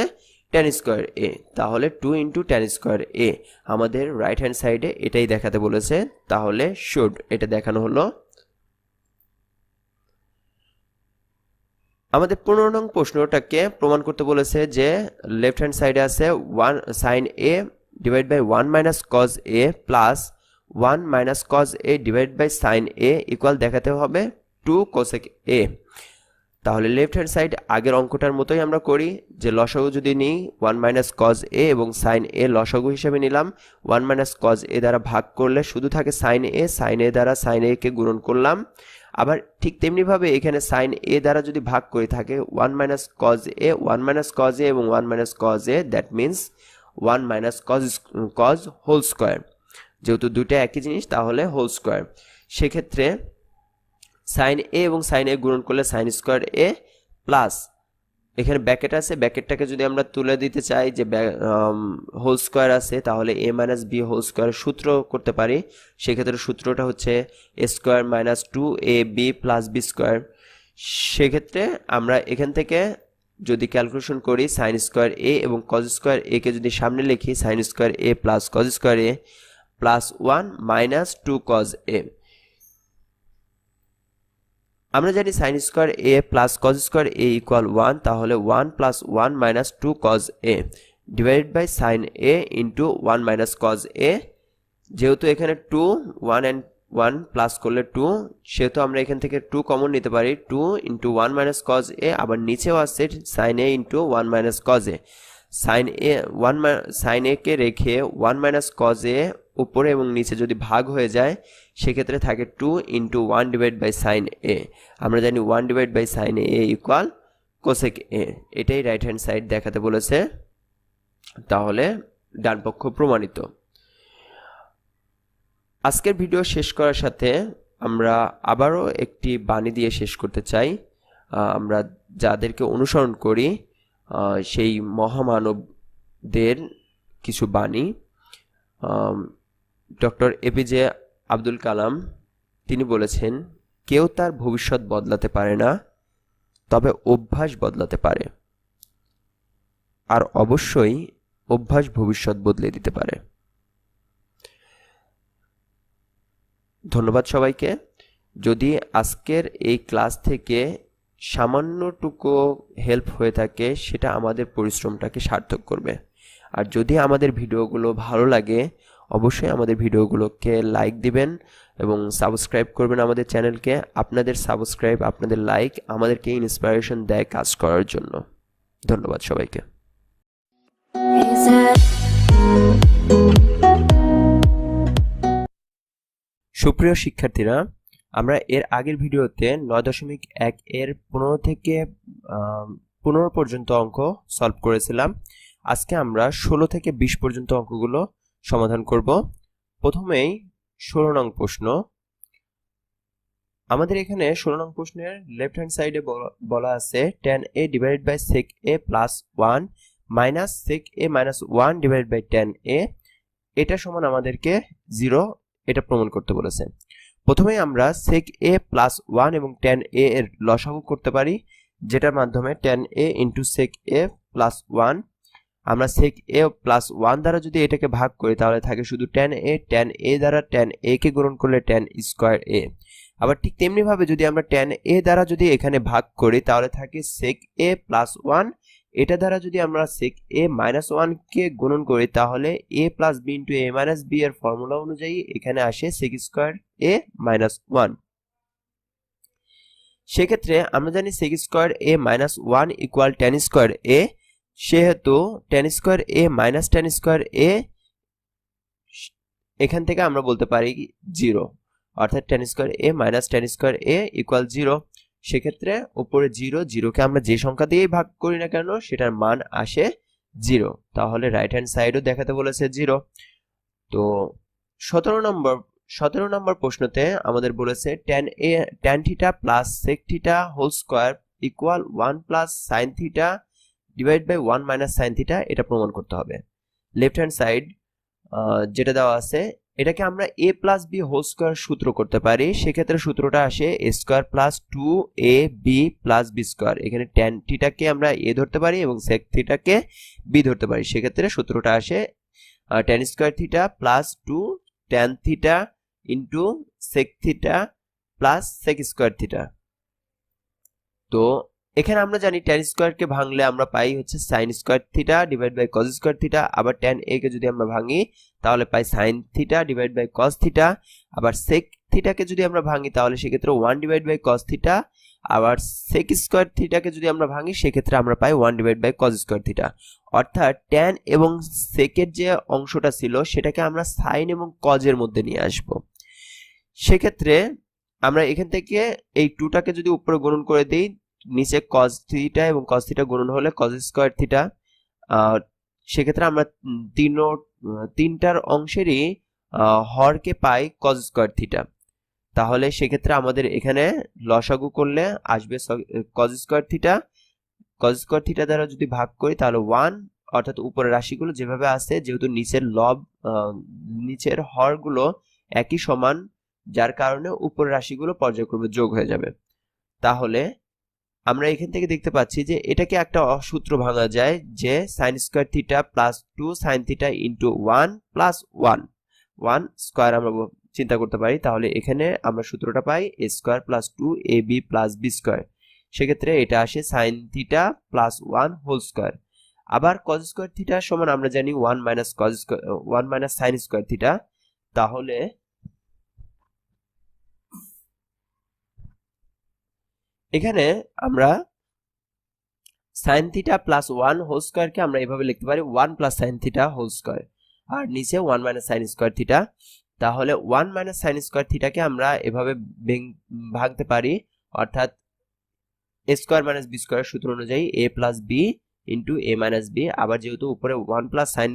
A: tan স্কোয়ার a, তাহলে 2 ইন্টু tan স্কোয়ার a আমাদের রাইট হ্যান্ড সাইডে এটাই দেখাতে বলেছে, তাহলে শুড এটা দেখানো হলো। আমাদের 15 নং প্রশ্নটাকে প্রমাণ করতে বলেছে যে লেফট হ্যান্ড সাইডে আছে 1 sin a divide by 1 minus cos a plus 1 minus cos a divide by sin a equal দেখাতে হবে 2 cosec a। তাহলে লেফট হ্যান্ড সাইড আগের অঙ্কটার মতোই আমরা করি, যে লসাগু যদি নিই 1 মাইনাস cos a এবং sin a লসাগু হিসেবে নিলাম, 1 মাইনাস cos a দ্বারা ভাগ করলে শুধু থাকে sin a দ্বারা sin a কে গুণন করলাম। আবার ঠিক তেমনিভাবে এখানে sin a দ্বারা যদি ভাগ করে থাকে 1 minus cos a, 1 minus cos a এবং 1 minus cos a, that means 1 minus cos whole square, যেহেতু দুটো একই জিনিস তাহলে হোল স্কোয়ার। সেক্ষেত্রে sin a এবং sin a গুণন করলে sin স্কোয়ার a প্লাস এখানে ব্র্যাকেট আছে, ব্র্যাকেটটাকে যদি আমরা তুলে দিতে চাই যে হোল স্কোয়ার আছে তাহলে a minus b whole square সূত্র করতে পারি। সেক্ষেত্রে সূত্রটা হচ্ছে a square minus 2ab plus b square. সেক্ষেত্রে আমরা এখান থেকে যদি ক্যালকুলেশন করি sin স্কোয়ার a এবং cos স্কোয়ার a কে যদি সামনে লিখি sin square a plus cos square a plus 1 minus 2 cos a। আমরা জানি sin square a plus cos square a equal 1, তাহলে 1 plus 1 minus 2 cos a divided by sin a into 1 minus cos a। যেহেতু এখানে 2 1 and 1 plus করলে 2, সেহেতু আমরা এখান থেকে 2 কমন নিতে পারি, 2 ইন্টু 1 মাইনাস cos a, আবার নিচেও আছে sin a into 1 minus cos a। sin a কে রেখে 1 মাইনাস cos a উপরে এবং নিচে যদি ভাগ হয়ে যায় সেক্ষেত্রে থাকে 2 into 1 divide by sin a। আমরা জানি 1 divide by sin a equal cosec a। এটাই রাইট হ্যান্ড সাইড দেখাতে বলেছে, তাহলে ডান পক্ষ প্রমাণিত। আজকের ভিডিও শেষ করার সাথে আমরা আবারও একটি বাণী দিয়ে শেষ করতে চাই। আমরা যাদেরকে অনুসরণ করি সেই মহামানবদের কিছু বাণী। ডক্টর এপিজে আব্দুল কালাম তিনি বলেছেন, কেউ তার ভবিষ্যৎ বদলাতে পারে না, তবে অভ্যাস বদলাতে পারে, আর অবশ্যই অভ্যাস ভবিষ্যৎ বদলে দিতে পারে। ধন্যবাদ সবাইকে। যদি আজকের এই ক্লাস থেকে সামান্যটুকু হেল্প হয়ে থাকে সেটা আমাদের পরিশ্রমটাকে সার্থক করবে। আর যদি আমাদের ভিডিওগুলো ভালো লাগে অবশ্যই আমাদের ভিডিওগুলোকে লাইক দিবেন এবং সাবস্ক্রাইব করবেন আমাদের চ্যানেলকে। আপনাদের সাবস্ক্রাইব, আপনাদের লাইক আমাদেরকে ইন্সপিরেশন দেয় কাজ করার জন্য। ধন্যবাদ সবাইকে। সুপ্রিয় শিক্ষার্থীরা, আমরা এর আগের ভিডিওতে 9.1 এর 15 থেকে 15 পর্যন্ত অঙ্ক সলভ করেছিলাম। আজকে আমরা 16 থেকে 20 পর্যন্ত অঙ্কগুলো সমাধান করব। প্রথমেই 16 নং প্রশ্ন। আমাদের এখানে 16 নং প্রশ্নের লেফট হ্যান্ড সাইডে বলা আছে tan a divided by sec a plus 1 minus sec a minus 1 divided by tan a, এটা সমান আমাদেরকে 0, এটা প্রমাণ করতে বলেছে। প্রথমে আমরা sec a প্লাস 1 এবং tan a এর লসাগু করতে পারি, যেটার মাধ্যমে tan a into sec a plus 1। আমরা sec a প্লাস 1 দ্বারা যদি এটাকে ভাগ করি তাহলে থাকে শুধু tan a দ্বারা tan a কে গুণন করলে tan স্কোয়ার a। আবার ঠিক তেমনি ভাবে যদি আমরা tan a দ্বারা যদি এখানে ভাগ করি তাহলে থাকে sec a প্লাস 1। এটা দ্বারা যদি আমরা sec a মাইনাস 1 কে গুণন করি তাহলে a plus b into a minus b এর ফর্মুলা অনুযায়ী এখানে আসে sec স্কোয়ার a মাইনাস 1। সেক্ষেত্রে আমরা জানি sec square a minus 1 equal tan square a, সেহেতু tan square a minus tan square a এখান থেকে আমরা বলতে পারি 0, অর্থাৎ tan square a minus tan square a equal 0। সেক্ষেত্রে উপরে 0, 0কে আমরা যে সংখ্যা দিয়েই ভাগ করি না কেন সেটার মান আসে 0, তাহলে রাইট হ্যান্ড সাইডও দেখাতে বলেছে 0। তো 17 নম্বর প্রশ্নতে আমাদের বলেছে tan theta plus sec theta whole square equal 1 plus sin theta divide by 1 minus sin theta, এটা প্রমাণ করতে হবে। লেফট হ্যান্ড সাইড যেটা দেওয়া আছে এটাকে আমরা a plus b whole square সূত্র করতে পারি। সেক্ষেত্রে সূত্রটা আসে a square plus 2ab plus B square. এখানে ট্যান থিটাকে আমরা a ধরতে পারি এবং সেক থিটাকে b ধরতে পারি। সেক্ষেত্রে সূত্রটা আসে tan square theta plus 2 tan theta into sec theta plus sec square theta. তো এখানে আমরা জানি ট্যান স্কোয়ারকে ভাঙলে আমরা পাই হচ্ছে sine square theta divide by cos square theta. আবার ট্যান এ কে যদি আমরা ভাঙি তাহলে পাই sine theta divide by cos theta. আবার সেক থিটাকে যদি আমরা ভাঙি তাহলে সেক্ষেত্রে 1 ডিভাইড বাই কজ থিটা। আবার সেক স্কোয়ার থিটাকে যদি আমরা ভাঙি সেক্ষেত্রে আমরা পাই 1 divide by cos square theta. অর্থাৎ ট্যান এবং সেকের যে অংশটা ছিল সেটাকে আমরা সাইন এবং কজের মধ্যে নিয়ে আসব। সেক্ষেত্রে আমরা এখান থেকে এই 2টাকে যদি উপরে গুণন করে দিই, নিচে cos থিটা এবং cos থিটা গুণন হলে cos স্কয়ার থিটা। সেক্ষেত্রে আমরা তিনটার অংশেরই হরকে পাই cos স্কয়ার থিটা। তাহলে সেক্ষেত্রে আমাদের এখানে লসাগু করলে আসবে cos square theta. cos square theta দ্বারা যদি ভাগ করি তাহলে 1, অর্থাৎ উপরের রাশিগুলো যেভাবে আছে, যেহেতু নিচের হরগুলো একই সমান, যার কারণে উপরের রাশিগুলো পর্যায়ক্রমে যোগ হয়ে যাবে। তাহলে আমরা এখান থেকে দেখতে পাচ্ছি যে এটাকে একটা সূত্র ভাঙা যায় যে sin square theta plus 2 sin theta into 1 plus 1 square আমরা চিন্তা করতে পারি। তাহলে এখানে আমরা সূত্রটা পাই a square plus 2ab plus b square. সেক্ষেত্রে এটা আসে sin theta plus 1 whole square. আবার cos স্কয়ার থিটা সমান আমরা জানি 1 মাইনাস sin স্কয়ার থিটা। তাহলে এখানে আমরা sin থিটা প্লাস 1 হোল স্কয়ারকে আমরা এভাবে লিখতে পারি 1 plus sin theta whole square, আর নিচে 1 মাইনাস sin স্কয়ার থিটা। তাহলে 1 মাইনাস sin স্কয়ার থিটাকে আমরা এভাবে ভাঙতে পারি, অর্থাৎ a square minus b square সূত্র অনুযায়ী a plus b into a minus b। আবার যেহেতু উপরে 1 plus sin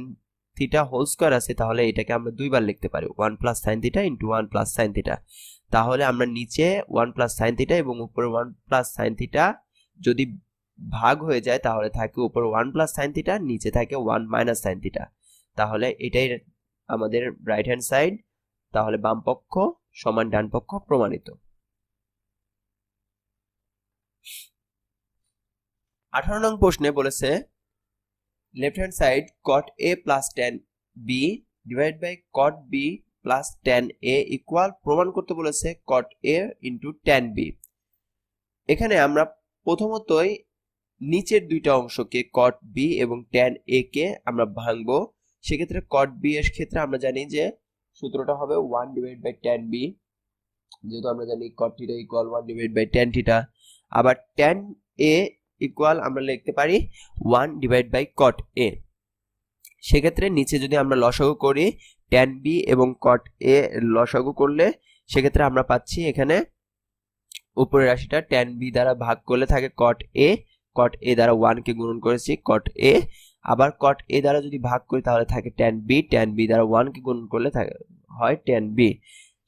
A: theta whole square আছে তাহলে এটাকে আমরা দুইবার লিখতে পারি 1 plus sin theta into 1 plus sin theta. তাহলে আমরা নিচে 1 প্লাস sin থিটা এবং উপরে 1 প্লাস sin থিটা যদি ভাগ হয়ে যায় তাহলে থাকে উপরে 1 প্লাস sin থিটা, নিচে থাকে 1 মাইনাস sin থিটা। তাহলে এটাই আমাদের রাইট হ্যান্ড সাইড। তাহলে বাম পক্ষ সমান ডান পক্ষ প্রমাণিত। 18 নং প্রশ্নে বলেছে left hand side cot a plus tan b divide by cot b plus tan a equal প্রমাণ করতে বলেছে cot a into tan b। এখানে আমরা প্রথমতই নিচের দুইটা অংশকে cot b এবং tan a কে আমরা ভাঙবো। সেক্ষেত্রে cot b এর ক্ষেত্রে আমরা জানি যে সূত্রটা হবে 1 ডিভাইড বাই tan b, যেহেতু আমরা জানি cot theta equal 1 divide by tan theta. আবার tan a ইকুয়াল আমরা লিখতে পারি 1 ডিভাইড বাই cot a। সেক্ষেত্রে নিচে যদি আমরা লসাগু করি tan b এবং cot a লসাগু করলে সেক্ষেত্রে আমরা পাচ্ছি এখানে উপরের রাশিটা tan b দ্বারা ভাগ করলে থাকে cot a দ্বারা 1 কে গুণন করেছি cot a। আবার cot a দ্বারা যদি ভাগ করি তাহলে থাকে tan b দ্বারা 1 কে গুণন করলে হয় tan b।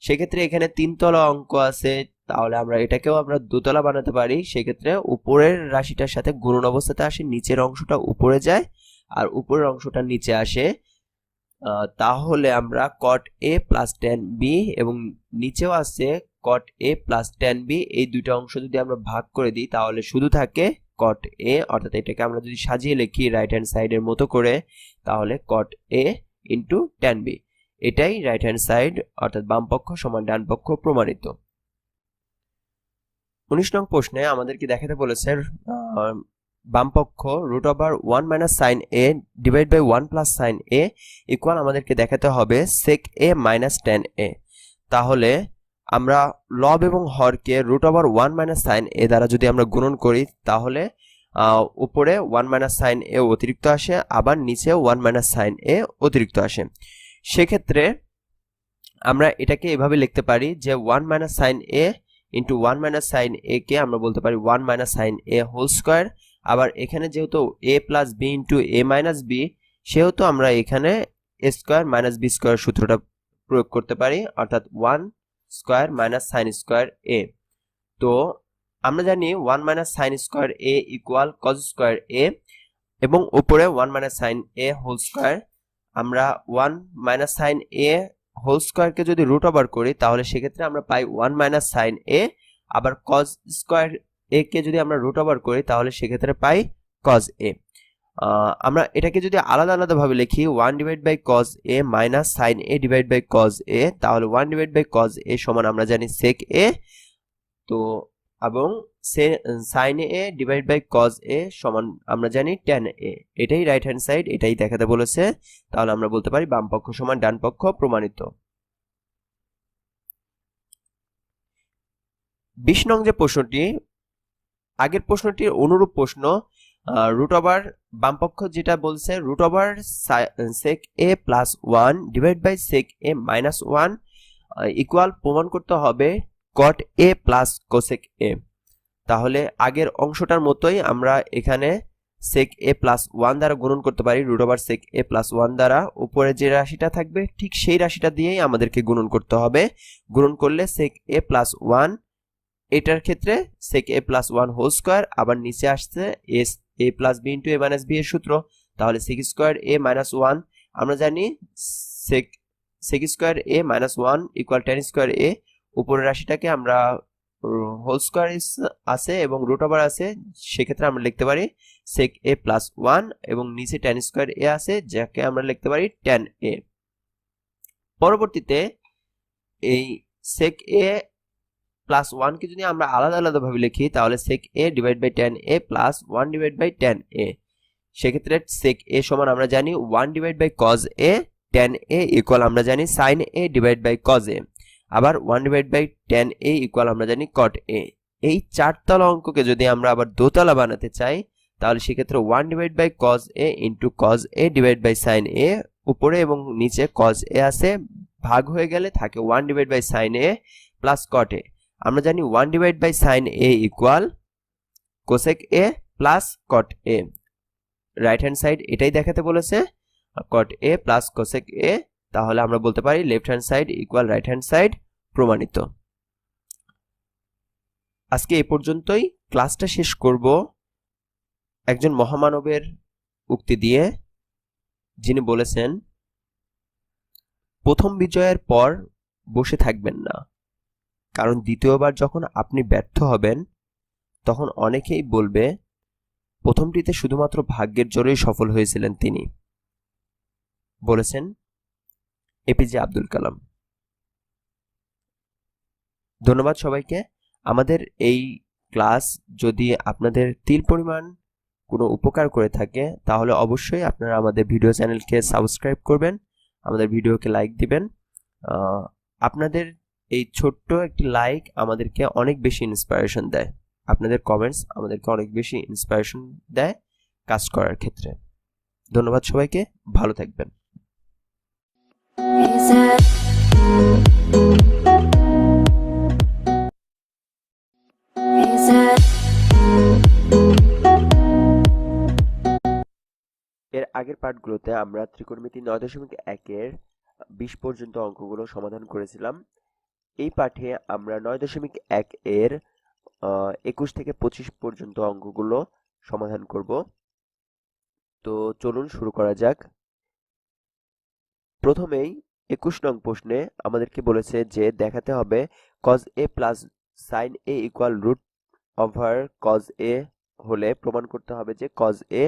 A: সেক্ষেত্রে এখানে তিনতলা অঙ্ক আছে, তাহলে আমরা এটাকেও আমরা দুতলা বানাতে পারি। সেক্ষেত্রে উপরের রাশিটার সাথে গুণন অবস্থাতে আসে, নিচের অংশটা উপরে যায় আর উপরের অংশটা নিচে আসে। তাহলে আমরা cot a plus tan b এবং নিচেও আছে cot a plus tan b, এই দুইটা অংশ যদি আমরা ভাগ করে দিই তাহলে শুধু থাকে cot a। অর্থাৎ এটাকে আমরা যদি সাজিয়ে লিখি রাইট হ্যান্ড সাইডের মতো করে তাহলে cot a into tan b। এটাই রাইট হ্যান্ড সাইড, অর্থাৎ বাম পক্ষ সমান ডান পক্ষ প্রমাণিত। 19 নং প্রশ্নে আমাদেরকে দেখাতে বলেছে বাম পক্ষ root over 1 minus sign A divide by 1 plus sign A equal আমাদেরকে দেখাতে হবে সেক এ মাইনাস ট্যান এ। তাহলে আমরা লব এবং হরকে রুট ওভার 1 মাইনাস সাইন এ দ্বারা যদি আমরা গুণন করি তাহলে উপরে 1 মাইনাস সাইন এ অতিরিক্ত আসে, আবার নিচে 1 মাইনাস সাইন এ অতিরিক্ত আসে। সেক্ষেত্রে আমরা এটাকে এভাবে লিখতে পারি যে 1 minus sign A into 1 minus sign a কে আমরা বলতে পারি 1 minus sign a whole square. আবার এখানে যেহেতু a plus B into A minus b, সেহেতু আমরা এখানে a square minus B square সূত্রটা প্রয়োগ করতে পারি, অর্থাৎ 1 স্কোয়ার মাইনাস সাইন স্কোয়ার এ। তো আমরা জানি 1 মাইনাস সাইন স্কোয়ার এ ইকুয়াল কজ স্কোয়ার এ এবং উপরে 1 minus sign a whole square. আমরা 1 মাইনাস সাইন এ হোল স্কোয়ারকে যদি রুট ওভার করি তাহলে সেক্ষেত্রে আমরা পাই 1 মাইনাস সাইন এ। আবার কজ স্কোয়ার এ কে যদি আমরা রুট ওভার করি তাহলে সেক্ষেত্রে পাই কজ এ। আমরা এটাকে যদি আলাদা আলাদাভাবে লিখি 1 divide by cos a minus sign A divide by cos এ, তাহলে 1 ডিভাইড বাই কজ এ সমান আমরা জানি সেক এ। তো এবং sin A divide by cos a সমান আমরা জানি ট্যান এ। এটাই রাইট হ্যান্ড সাইড, এটাই দেখাতে বলেছে। তাহলে আমরা বলতে পারি বাম পক্ষ সমান ডান পক্ষ, প্রমাণিত। 20 নং যে প্রশ্নটি, আগের প্রশ্নটির অনুরূপ প্রশ্ন। রুট ওভার বাম পক্ষ যেটা বলছে root over sec A plus 1 divide by sec A minus 1 equal প্রমাণ করতে হবে কট এ প্লাস কোসেক এ। তাহলে আগের অংশটার মতোই আমরা এখানে সেক এ প্লাস 1 দ্বারা গুণন করতে পারি রুট ওভার সেক এ প্লাস 1 দ্বারা। উপরে যে রাশিটা থাকবে ঠিক সেই রাশিটা দিয়েই আমাদেরকে গুণন করতে হবে। গুণন করলে সেক এ প্লাস 1, এটার ক্ষেত্রে সেক এ প্লাস 1 হোল স্কোয়ার, আবার নিচে আসছে এস a plus B into A minus B এর সূত্র। তাহলে সেক স্কোয়ার এ মাইনাস 1, আমরা জানি sec square A minus 1 equal ten square এ। উপরের রাশিটাকে আমরা হোল স্কোয়ার আছে এবং রুট ওভার আছে, সেক্ষেত্রে আমরা লিখতে পারি সেক এ প্লাস 1 এবং নিচে টেন স্কোয়ার এ আছে, যাকে আমরা লিখতে পারি টেন এ। পরবর্তীতে এই সেক এ প্লাস 1 কে যদি আমরা আলাদা আলাদাভাবে লিখি তাহলে sec A divide by tan A plus 1 divide by tan A. সেক্ষেত্রে সেক এ সমান আমরা জানি 1 divide by cos A, tan A equal আমরা জানি sine A divide by cos A. আবার 1 divide by tan A equal আমরা জানি কট এ। এই চারতলা অঙ্ককে যদি আমরা আবার দোতলা বানাতে চাই তাহলে সেক্ষেত্রে 1 divide by cos A into cos A divide by sine A, উপরে এবং নিচে কজ এ আছে, ভাগ হয়ে গেলে থাকে 1 divide by sine A plus cot A. আমরা জানি 1 divide by sine A equal cosec A plus cot A. Right hand side এটাই দেখাতে বলেছে, কট এ প্লাস কোসেক এ। তাহলে আমরা বলতে পারি left hand side equal right hand side, প্রমাণিত। আজকে এই পর্যন্তই। ক্লাসটা শেষ করব একজন মহামানবের উক্তি দিয়ে, যিনি বলেছেন, প্রথম বিজয়ের পর বসে থাকবেন না, কারণ দ্বিতীয়বার যখন আপনি ব্যর্থ হবেন তখন অনেকেই বলবে প্রথমটিতে শুধুমাত্র ভাগ্যের জোরেই সফল হয়েছিলেন তিনি। বলেছেন এপিজে আব্দুল কালাম। ধন্যবাদ সবাইকে। আমাদের এই ক্লাস যদি আপনাদের তিল পরিমাণ কোনো উপকার করে থাকে তাহলে অবশ্যই আপনারা আমাদের ভিডিও চ্যানেলকে সাবস্ক্রাইব করবেন, আমাদের ভিডিওকে লাইক দিবেন। আপনাদের এই ছোট্ট একটি লাইক আমাদেরকে অনেক বেশি ইন্সপিরেশন দেয়। আপনাদের কমেন্টস আমাদেরকে অনেক বেশি ইন্সপিরেশন দেয় কাজ করার ক্ষেত্রে। ধন্যবাদ সবাইকে, ভালো থাকবেন। এর আগের পার্টগুলোতে আমরা ত্রিকোণমিতি 9.1-এর 20 পর্যন্ত অঙ্কগুলো সমাধান করেছিলাম। এই পাঠে আমরা 9.1-এর 21 থেকে 25 পর্যন্ত অঙ্কগুলো সমাধান করব। তো চলুন শুরু করা যাক। প্রথমেই 21 নং প্রশ্নে আমাদেরকে বলেছে যে দেখাতে হবে cos a plus sin a equal root over cos a হলে প্রমাণ করতে হবে যে cos a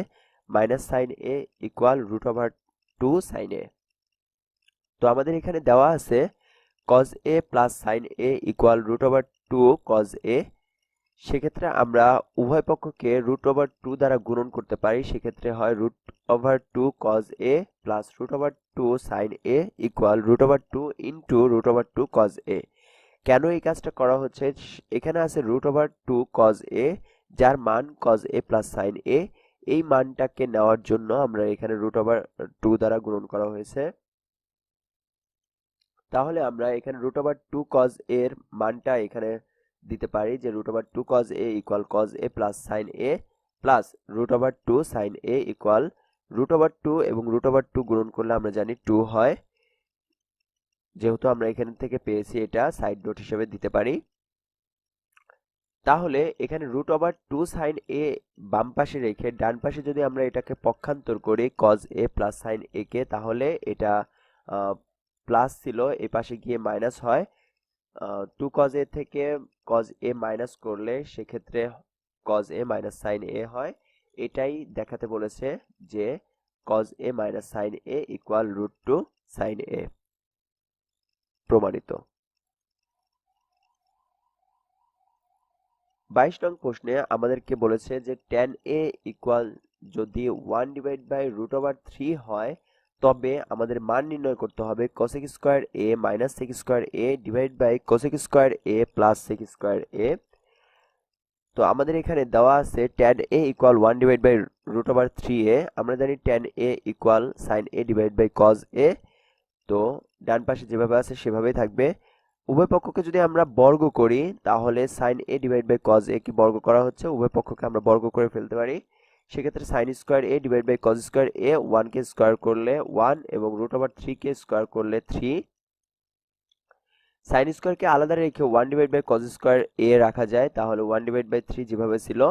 A: minus sin a equal root over 2 sin a। তো আমাদের এখানে দেওয়া আছে cos a plus sin a equal root over 2 cos a। সেক্ষেত্রে আমরা উভয় পক্ষকে রুট ওভার 2 দ্বারা গুণন করতে পারি, সেক্ষেত্রে হয় root over 2 cos a plus root over 2 sin a equal root over 2 into root over 2 cos a। কেন এই কাজটা করা হচ্ছে, এখানে আছে রুট ওভার 2 cos a যার মান cos a plus sin a, এই মানটাকে নেওয়ার জন্য আমরা এখানে রুট ওভার 2 দ্বারা গুণন করা হয়েছে। তাহলে আমরা এখানে রুট ওভার 2 cos a এর মানটা এখানে দিতে পারি যে root over 2 cos a equal cos a plus sin a plus root over 2 sin a equal root over 2 এবং রুট ওভার 2 গুণন করলে আমরা জানি 2 হয়, যেহেতু আমরা এখান থেকে পেয়েছি এটা সাইড নোট হিসেবে দিতে পারি। তাহলে এখানে রুট ওভার 2 sin a বাম পাশে রেখে ডান পাশে যদি আমরা এটাকে পক্ষান্তর করি cos a plus sin a কে, তাহলে এটা প্লাস ছিল এই পাশে গিয়ে মাইনাস হয়। 2 cos a থেকে cos a মাইনাস করলে সেক্ষেত্রে cos a minus sin a হয়। এটাই দেখাতে বলেছে যে cos a minus sin a equal √2 sin a। প্রমাণিত। 22 নং প্রশ্নে আমাদেরকে বলেছে যে tan a ইকুয়াল যদি 1/√3 হয় তবে আমাদের মান নির্ণয় করতে হবে cosec square a minus sec square a divide by cosec square a plus sec square a। তো আমাদের এখানে দেওয়া আছে tan a ইকুয়াল 1/√3a। আমরা জানি tan a equal sin a divide by cos a। তো ডান পাশে যেভাবে আছে সেভাবেই থাকবে। উভয় পক্ষকে যদি আমরা বর্গ করি তাহলে sin a divide by cos a কে বর্গ করা হচ্ছে, উভয় পক্ষকে আমরা বর্গ করে ফেলতে পারি। সেক্ষেত্রে sin square a divide by cos square a 1 কে স্কয়ার করলে 1 এবং √3 কে স্কয়ার করলে 3। sin স্কয়ারকে আলাদা রেখে 1 divide by cos square a রাখা যায়, তাহলে 1 ডিভাইড বাই 3 যেভাবে ছিল।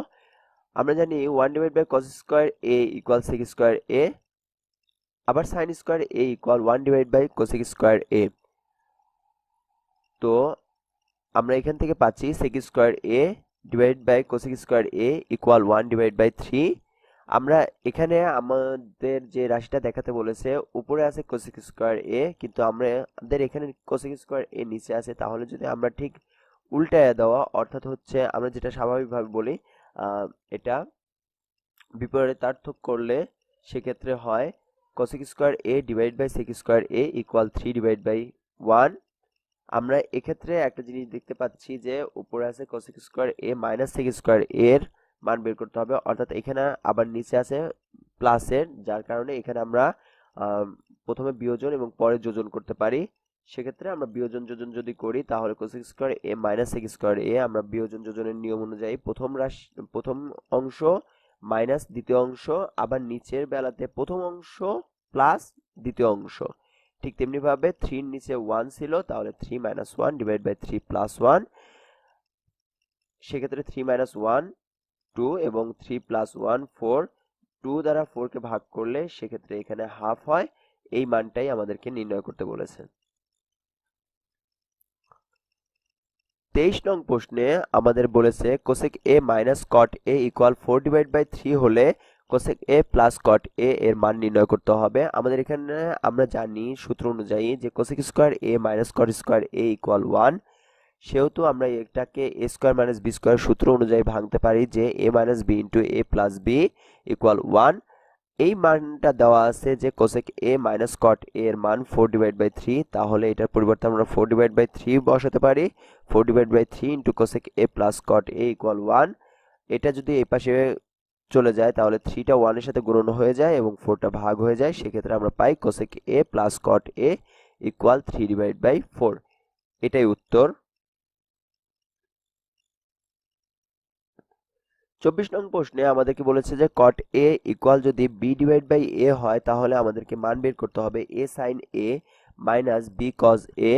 A: আমরা জানি 1 divide by cos square a equal sec square a, আবার sin square a equal 1 divide by cosec square a। তো আমরা এখান থেকে পাচ্ছি sec square a divide by cosec square a equal 1 divide by 3। আমরা এখানে আমাদের যে রাশিটা দেখাতে বলেছে উপরে আছে cosec স্কয়ার a, কিন্তু আমাদের এখানে cosec স্কয়ার a নিচে আছে। তাহলে যদি আমরা ঠিক উল্টায় দেওয়া, অর্থাৎ হচ্ছে আমরা যেটা স্বাভাবিকভাবে বলি এটা বিপরীতার্থক করলে সেক্ষেত্রে হয় cosec square a divide by sec square a equal 3 divide by 1। আমরা এক্ষেত্রে একটা জিনিস দেখতে পাচ্ছি যে উপরে আছে cosec square a minus sec square a এর মান বের করতে হবে, অর্থাৎ এখানে আবার নিচে আছে প্লাসের, যার কারণে এখানে আমরা প্রথমে বিয়োজন এবং পরে যোজন করতে পারি। সেক্ষেত্রে আমরা বিয়োজন যোজন যদি করি তাহলে cosec square a minus sec square a আমরা বিয়োজন যোজনের নিয়ম অনুযায়ী প্রথম অংশ মাইনাস দ্বিতীয় অংশ, আবার নিচের বেলাতে প্রথম অংশ প্লাস দ্বিতীয় অংশ। ঠিক তেমনি ভাবে 3 এর নিচে 1 ছিল, তাহলে 3 মাইনাস 1 ডিভাইড বাই 3 প্লাস 1। সেক্ষেত্রে 3 মাইনাস 1 2 এবং 3 প্লাস 1 4। 2 দ্বারা 4 কে ভাগ করলে সেক্ষেত্রে এখানে হাফ হয়। এই মানটাই আমাদেরকে নির্ণয় করতে বলেছে। 23 নং প্রশ্নে আমাদের বলেছে cosec a minus cot a equal 4 divide by 3 হলে cosec a plus cot a এর মান নির্ণয় করতে হবে। আমাদের এখানে আমরা জানি সূত্র অনুযায়ী যে cosec square a minus cot square a equal 1, সেহেতু আমরা এটাকে a square minus b square সূত্র অনুযায়ী ভাঙতে পারি যে a minus b into a plus b equal 1। এই মানটা দেওয়া আছে যে cosec a minus cot a এর মান 4 ডিভাইড বাই 3, তাহলে এটার পরিবর্তে আমরা 4 ডিভাইড বাই 3 বসাতে পারি। 4 divide by 3 into cosec a plus cot a equal 1। এটা যদি এই পাশে চলে যায় তাহলে 3টা 1 এর সাথে গুণন হয়ে যায় এবং 4টা ভাগ হয়ে যায়। সেক্ষেত্রে আমরা পাই cosec a plus cot a equal 3 divide by 4। এটাই উত্তর। 24 নং প্রশ্নে আমাদেরকে বলেছে যে cot a ইকুয়াল যদি b ডিভাইড বাই a হয় তাহলে আমাদেরকে মান বের করতে হবে a sin a minus b cos a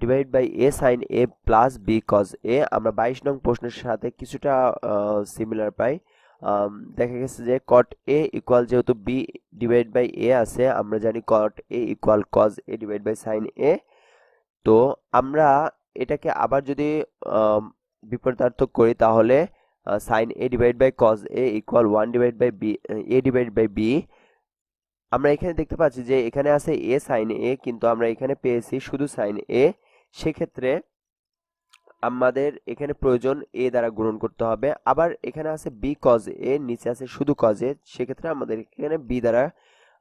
A: divide by a sin a plus b cos a। আমরা 22 নং প্রশ্নের সাথে কিছুটা সিমিলার পাই। দেখা গেছে যে cot a ইকুয়াল যেহেতু b ডিভাইড বাই a আছে, আমরা জানি cot a equal cos a divide by sin a। তো আমরা এটাকে আবার যদি বিপরীতার্থক করি তাহলে sin a divide by cos a equal 1 divide by b a divide by b। আমরা এখানে দেখতে পাচ্ছি যে এখানে আছে a sin a, কিন্তু আমরা এখানে পেয়েছি শুধু sin a। সেক্ষেত্রে আমাদের এখানে প্রয়োজন a দ্বারা গুণন করতে হবে। আবার এখানে আছে b cos a, নিচে আছে শুধু cos a, সেক্ষেত্রে আমাদের এখানে b দ্বারা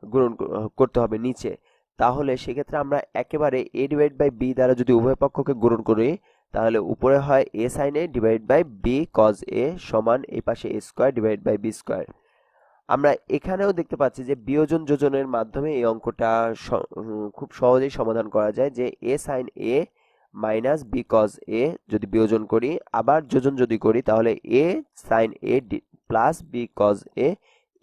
A: গুণন করতে হবে নিচে। তাহলে সেক্ষেত্রে আমরা একেবারে a ডিভাইড বাই b দ্বারা যদি উভয় পক্ষকে গুণন করি তাহলে উপরে হয় a sin a divide by b cos a সমান এই পাশে a square divide by b square. আমরা এখানেও দেখতে পাচ্ছি যে বিয়োজন যোজনের মাধ্যমে এই অঙ্কটা খুব সহজেই সমাধান করা যায় যে a sin a minus b cos a যদি বিয়োজন করি, আবার যোজন যদি করি তাহলে a sin a plus b cos a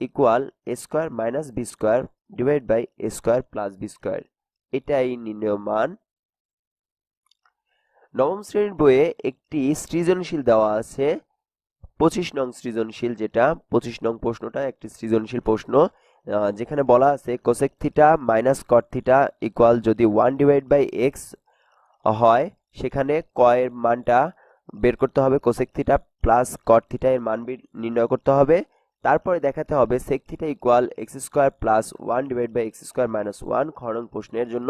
A: equal a square minus b square divide by a square plus b square. এটাই নির্ণেয় মান। নবম শ্রেণীর বইয়ে একটি সৃজনশীল দেওয়া আছে 25 নং সৃজনশীল, যেটা 25 নং প্রশ্নটা একটি সৃজনশীল প্রশ্ন যেখানে বলা আছে কোসেক থিটা মাইনাস কট থিটা ইকুয়াল যদি 1/x হয়, সেখানে ক এর মানটা বের করতে হবে, cosec theta plus cot theta এর মান নির্ণয় করতে হবে। তারপরে দেখাতে হবে sec theta equal x square plus 1/x square minus 1 খ নং প্রশ্নের জন্য।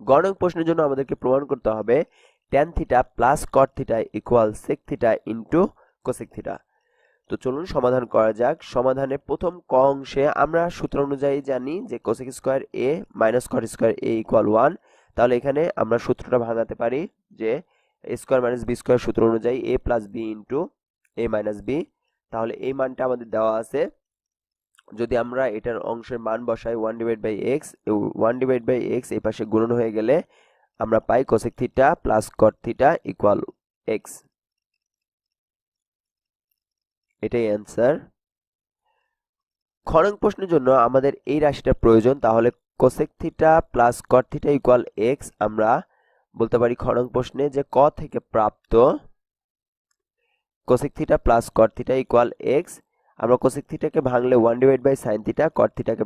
A: গ নং প্রশ্নের জন্য আমাদেরকে প্রমাণ করতে হবে tan theta plus cot theta equal sec theta into cosec theta. তো চলুন সমাধান করা যাক। সমাধানে প্রথম ক অংশে আমরা সূত্র অনুযায়ী জানি যে cosec square A minus cot square A equal 1। তাহলে এখানে আমরা সূত্রটা ভাঙাতে পারি যে এ স্কোয়ার মাইনাস বি স্কোয়ার সূত্র অনুযায়ী এ প্লাস বি ইন্টু এ মাইনাস বি। তাহলে এই মানটা আমাদের দেওয়া আছে। যদি আমরা এটার অংশের মান বসাই 1/x, 1/x এই পাশে গুণন হয়ে গেলে আমরা পাই cosec theta plus cot theta equal x. এটাই অ্যান্সার। খ নং প্রশ্নের জন্য আমাদের এই রাশিটার প্রয়োজন। তাহলে cosec theta plus cot theta equal x আমরা বলতে পারি খ নং প্রশ্নে যে ক থেকে প্রাপ্ত cosec theta plus cot theta equal x. আমরা কোসেক থিটাকে ভাঙলে 1/sin থিটা, কট থিটাকে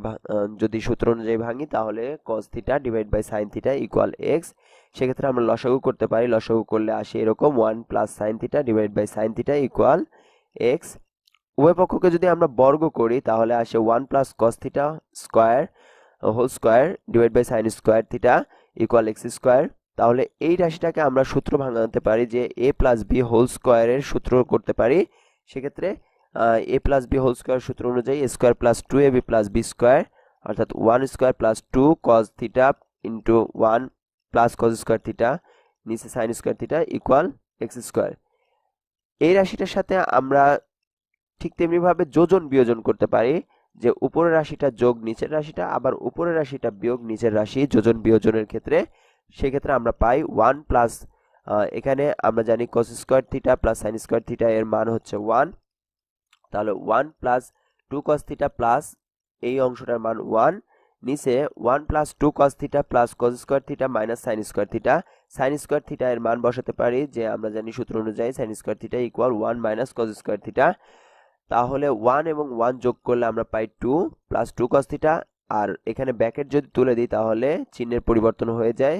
A: যদি সূত্র অনুযায়ী ভাঙি তাহলে cos theta divide by sin theta equal x. সেক্ষেত্রে আমরা লসাগু করতে পারি। লসাগু করলে আসে এরকম 1 plus sin theta divide by sin theta equal x. উভয় পক্ষকে যদি আমরা বর্গ করি তাহলে আসে 1 plus cos theta square whole square divide by sin square theta equal x square. তাহলে এই রাশিটাকে আমরা সূত্র ভাঙাতে পারি যে এ প্লাস বি হোল স্কোয়ারের সূত্র করতে পারি। সেক্ষেত্রে a plus b whole square সূত্র অনুযায়ী এ square plus 2ab plus B square অর্থাৎ 1 square plus 2 cos theta into 1 plus cos square theta নিচে sin square theta equal x square. এই রাশিটার সাথে আমরা ঠিক তেমনিভাবে যোজন বিয়োজন করতে পারি যে উপরের রাশিটা যোগ নিচের রাশিটা, আবার উপরের রাশিটা বিয়োগ নিচের রাশি যোজন বিয়োজনের ক্ষেত্রে। সেক্ষেত্রে আমরা পাই 1 প্লাস এখানে আমরা জানি cos square theta plus sin square theta এর মান হচ্ছে 1। তাহলে 1 প্লাস 2 cos থিটা প্লাস এই অংশটার মান 1 নিচে 1 plus 2 cos theta plus cos square theta minus sin square theta. sin square theta এর মান বসাতে পারি যে আমরা জানি সূত্র অনুযায়ী sin square theta equal 1 minus cos square theta. তাহলে 1 এবং 1 যোগ করলে আমরা পাই 2 প্লাস 2 cos থিটা। আর এখানে ব্র্যাকেট যদি তুলে দিই তাহলে চিহ্নের পরিবর্তন হয়ে যায়,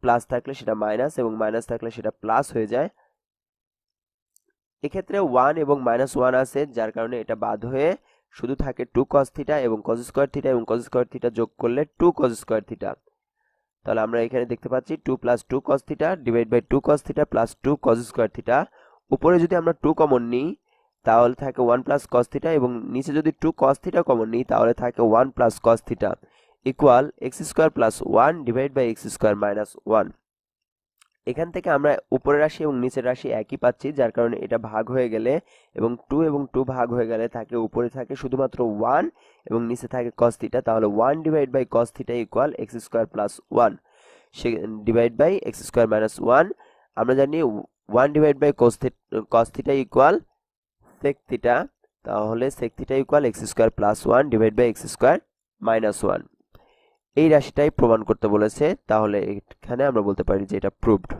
A: প্লাস থাকলে সেটা মাইনাস এবং মাইনাস থাকলে সেটা প্লাস হয়ে যায়। এক্ষেত্রে 1 এবং -1 আছে, যার কারণে এটা বাদ হয়ে শুধু থাকে 2 cos থিটা এবং cos স্কয়ার থিটা, এবং cos স্কয়ার থিটা যোগ করলে 2 cos স্কয়ার থিটা। তাহলে আমরা এখানে দেখতে পাচ্ছি 2 + 2 cos theta divide by 2 cos theta plus 2 cos square theta. উপরে যদি আমরা 2 কমন নিই তাহলে থাকে 1 + cos থিটা, এবং নিচে যদি 2 cos থিটা কমন নিই তাহলে থাকে 1 + cos theta equal x square plus 1 divide by x square minus 1। এখান থেকে আমরা উপরের রাশি এবং নিচের রাশি একই পাচ্ছি, যার কারণে এটা ভাগ হয়ে গেলে এবং 2 ভাগ হয়ে গেলে থাকে উপরে থাকে শুধুমাত্র 1 এবং নিচে থাকে cos থিটা। তাহলে 1 divide by cos theta equal x square plus 1 divide by x square minus 1। আমরা জানি 1 divide by cos theta equal sec theta. তাহলে sec theta equal x square plus 1 divide by x square minus 1। এই রাশিটাই প্রমাণ করতে বলেছে, তাহলে এখানে আমরা বলতে পারি যে এটা প্রুভড।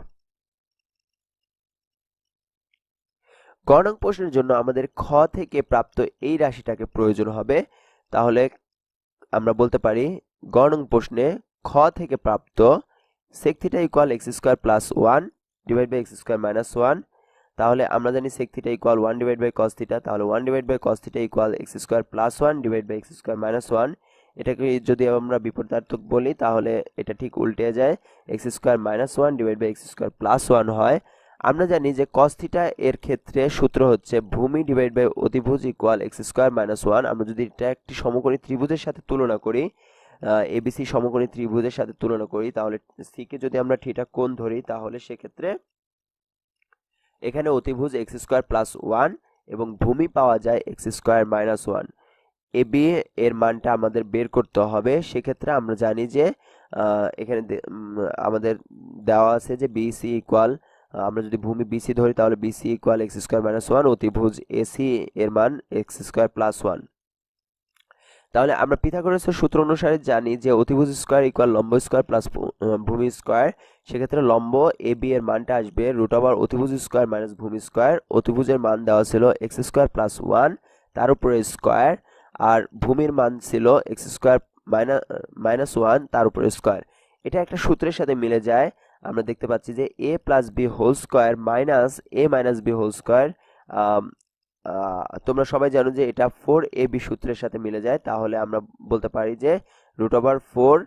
A: গ নং প্রশ্নের জন্য আমাদের খ থেকে প্রাপ্ত এই রাশিটাকে প্রয়োজন হবে। তাহলে আমরা বলতে পারি গ নং প্রশ্নে খ থেকে প্রাপ্ত sec theta equal x square plus 1 divide by x square minus 1। তাহলে আমরা জানি sec theta equal 1 divide by cos theta. তাহলে 1 divide by cos theta equal x square plus 1 divide by x square minus 1। এটাকে যদি আমরা বিপরীতার্থক বলি তাহলে এটা ঠিক উল্টে যায়, x square minus 1 divide by x square plus 1 হয়। আমরা জানি যে cos থিটা এর ক্ষেত্রে সূত্র হচ্ছে ভূমি ডিভাইড বাই অতিভুজ ইকুয়াল x স্কয়ার মাইনাস 1। আমরা যদি এটা একটি সমকোণী ত্রিভুজের সাথে তুলনা করি, এবিসি সমকোণী ত্রিভুজের সাথে তুলনা করি, তাহলে সি কে যদি আমরা থিটা কোণ ধরি তাহলে সেক্ষেত্রে এখানে অতিভুজ x স্কয়ার প্লাস 1 এবং ভূমি পাওয়া যায় x স্কয়ার মাইনাস 1। এবি এর মানটা আমাদের বের করতে হবে। সেক্ষেত্রে আমরা জানি যে এখানে আমাদের দেওয়া আছে যে বিসি ইকুয়াল, আমরা যদি ভূমি বিসি ধরি তাহলে BC equal x square minus 1, অতিভুজ এসি এর মান x স্কয়ার প্লাস 1। তাহলে আমরা পিথাগোরাসের সূত্র অনুসারে জানি যে অতিভুজ স্কয়ার ইকুয়াল লম্ব স্কয়ার প্লাস ভূমি স্কয়ার। সেক্ষেত্রে লম্ব এবি এর মানটা আসবে √ অতিভুজ স্কয়ার মাইনাস ভূমি স্কয়ার। অতিভুজের মান দেওয়া ছিল x স্কয়ার প্লাস 1 তার উপরে স্কয়ার আর ভূমির মান ছিল এক্স স্কোয়ার মাইনাস ওয়ান তার উপরে স্কোয়ার। এটা একটা সূত্রের সাথে মিলে যায়। আমরা দেখতে পাচ্ছি যে a plus b whole square minus a minus B whole square. তোমরা সবাই জানো যে এটা 4ab সূত্রের সাথে মিলে যায়। তাহলে আমরা বলতে পারি যে রুট ওভার 4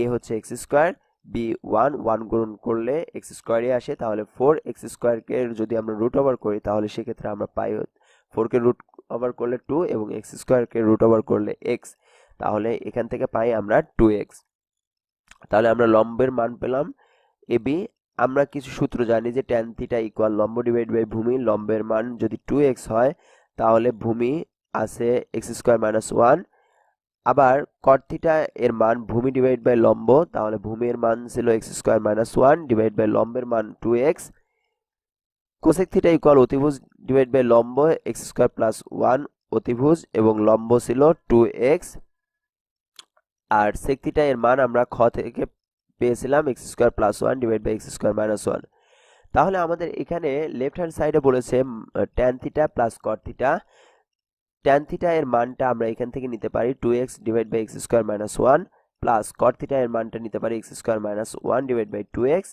A: এ হচ্ছে এক্স স্কোয়ার, বি ওয়ান গুণন করলে এক্স স্কোয়ারই আসে। তাহলে 4x স্কোয়ারকে যদি আমরা রুট ওভার করি তাহলে সেক্ষেত্রে আমরা পাই 4কে রুট ওভার করলে 2 এবং এক্স স্কোয়ারকে রুট ওভার করলে এক্স। তাহলে এখান থেকে পাই আমরা 2x। তাহলে আমরা লম্বের মান পেলাম এবি। আমরা কিছু সূত্র জানি যে tan থিটা ইকুয়াল লম্ব ডিভাইড বাই ভূমি। লম্বের মান যদি 2x হয় তাহলে ভূমি আছে এক্স স্কোয়ার মাইনাস ওয়ান। আবার cot থিটা এর মান ভূমি ডিভাইড বাই লম্ব, তাহলে ভূমির মান ছিল x square minus one divide by লম্বের মান 2x। কোসেক থিটা ইকুয়াল অতিভুজ ডিভাইড বাই লম্ব এক্স স্কোয়ার প্লাস ওয়ান অতিভুজ এবং লম্ব ছিল 2x। আর সেক থিটা এর মান আমরা খ থেকে পেয়েছিলাম x square plus one divide by x square minus one. তাহলে আমাদের এখানে লেফট হ্যান্ড সাইডে বলেছে tan theta plus cot theta. tan theta এর মানটা আমরা এখান থেকে নিতে পারি 2x divide by x square minus one plus cot theta এর মানটা নিতে পারি x square minus one divide by 2x।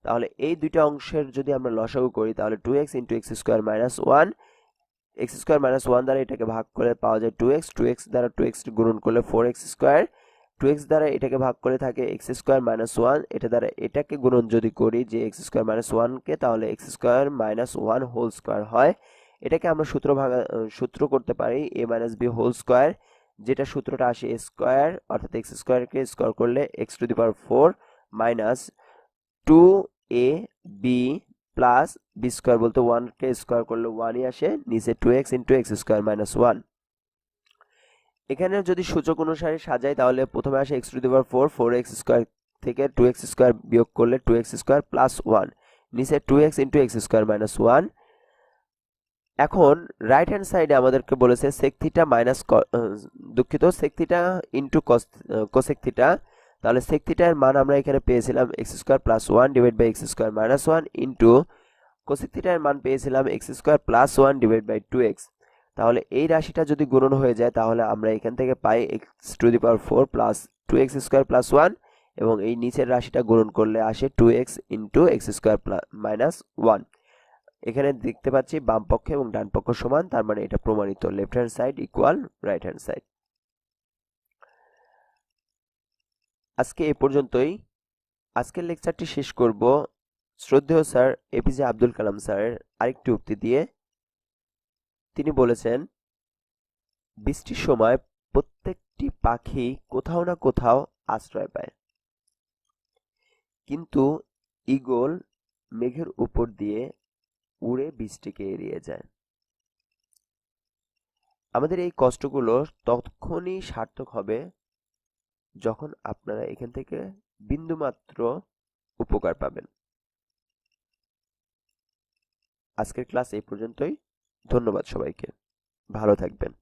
A: তাহলে এই দুইটা অংশের যদি আমরা লসাগু করি তাহলে 2x into x square minus one, x square minus one দ্বারা এটাকে ভাগ করে পাওয়া যায় 2x, 2x দ্বারা 2x গুণন করলে 4x স্কোয়ার, 2x দ্বারা এটাকে ভাগ করে থাকে এক্স স্কোয়ার মাইনাস ওয়ান, এটা দ্বারা এটাকে গুণন যদি করি যে এক্স স্কোয়ার মাইনাস ওয়ানকে তাহলে x square minus one whole square হয়। এটাকে আমরা সূত্র করতে পারি A minus B whole square, যেটা সূত্রটা আসে এ স্কোয়ার অর্থাৎ এক্স স্কোয়ারকে স্কোয়ার করলে x to the power 4 minus 2ab plus B square বলতে 1কে স্কোয়ার করলে 1ই আসে, নিচে 2x into x square minus one. এখানে যদি সূচক অনুসারে সাজাই তাহলে প্রথমে আসে x to the power 4, 4x square থেকে 2x স্কোয়ার বিয়োগ করলে 2x স্কোয়ার প্লাস ওয়ান, নিচে 2x into x square minus one. এখন রাইট হ্যান্ড সাইডে আমাদেরকে বলেছে sec theta minus sec theta into cosec theta. তাহলে সেক থিটার মান আমরা এখানে পেয়েছিলাম x square plus one divide by x square minus one into cosec থিটার মান পেয়েছিলাম x square plus one divide by 2x। তাহলে এই রাশিটা যদি গুণন হয়ে যায় তাহলে আমরা এখান থেকে পাই x to the power 4 plus 2x square plus one এবং এই নিচের রাশিটা গুণন করলে আসে 2x into x square minus one. এখানে দেখতে পাচ্ছি বাম পক্ষ এবং ডান পক্ষ সমান, তার মানে এটা প্রমাণিত left hand side equal right hand side. আজকে এ পর্যন্তই। আজকের লেকচারটি শেষ করব শ্রদ্ধেয় স্যার এপিজে আব্দুল কালাম স্যারের আরেকটি উক্তি দিয়ে। তিনি বলেছেন, বৃষ্টির সময় প্রত্যেকটি পাখি কোথাও না কোথাও আশ্রয় পায়, কিন্তু ঈগল মেঘের উপর দিয়ে উড়ে বৃষ্টিকে এড়িয়ে যায়। আমাদের এই কষ্টগুলো তখনই সার্থক হবে যখন আপনারা এখান থেকে বিন্দুমাত্র উপকার পাবেন। আজকের ক্লাস এই পর্যন্তই। ধন্যবাদ সবাইকে। ভালো থাকবেন।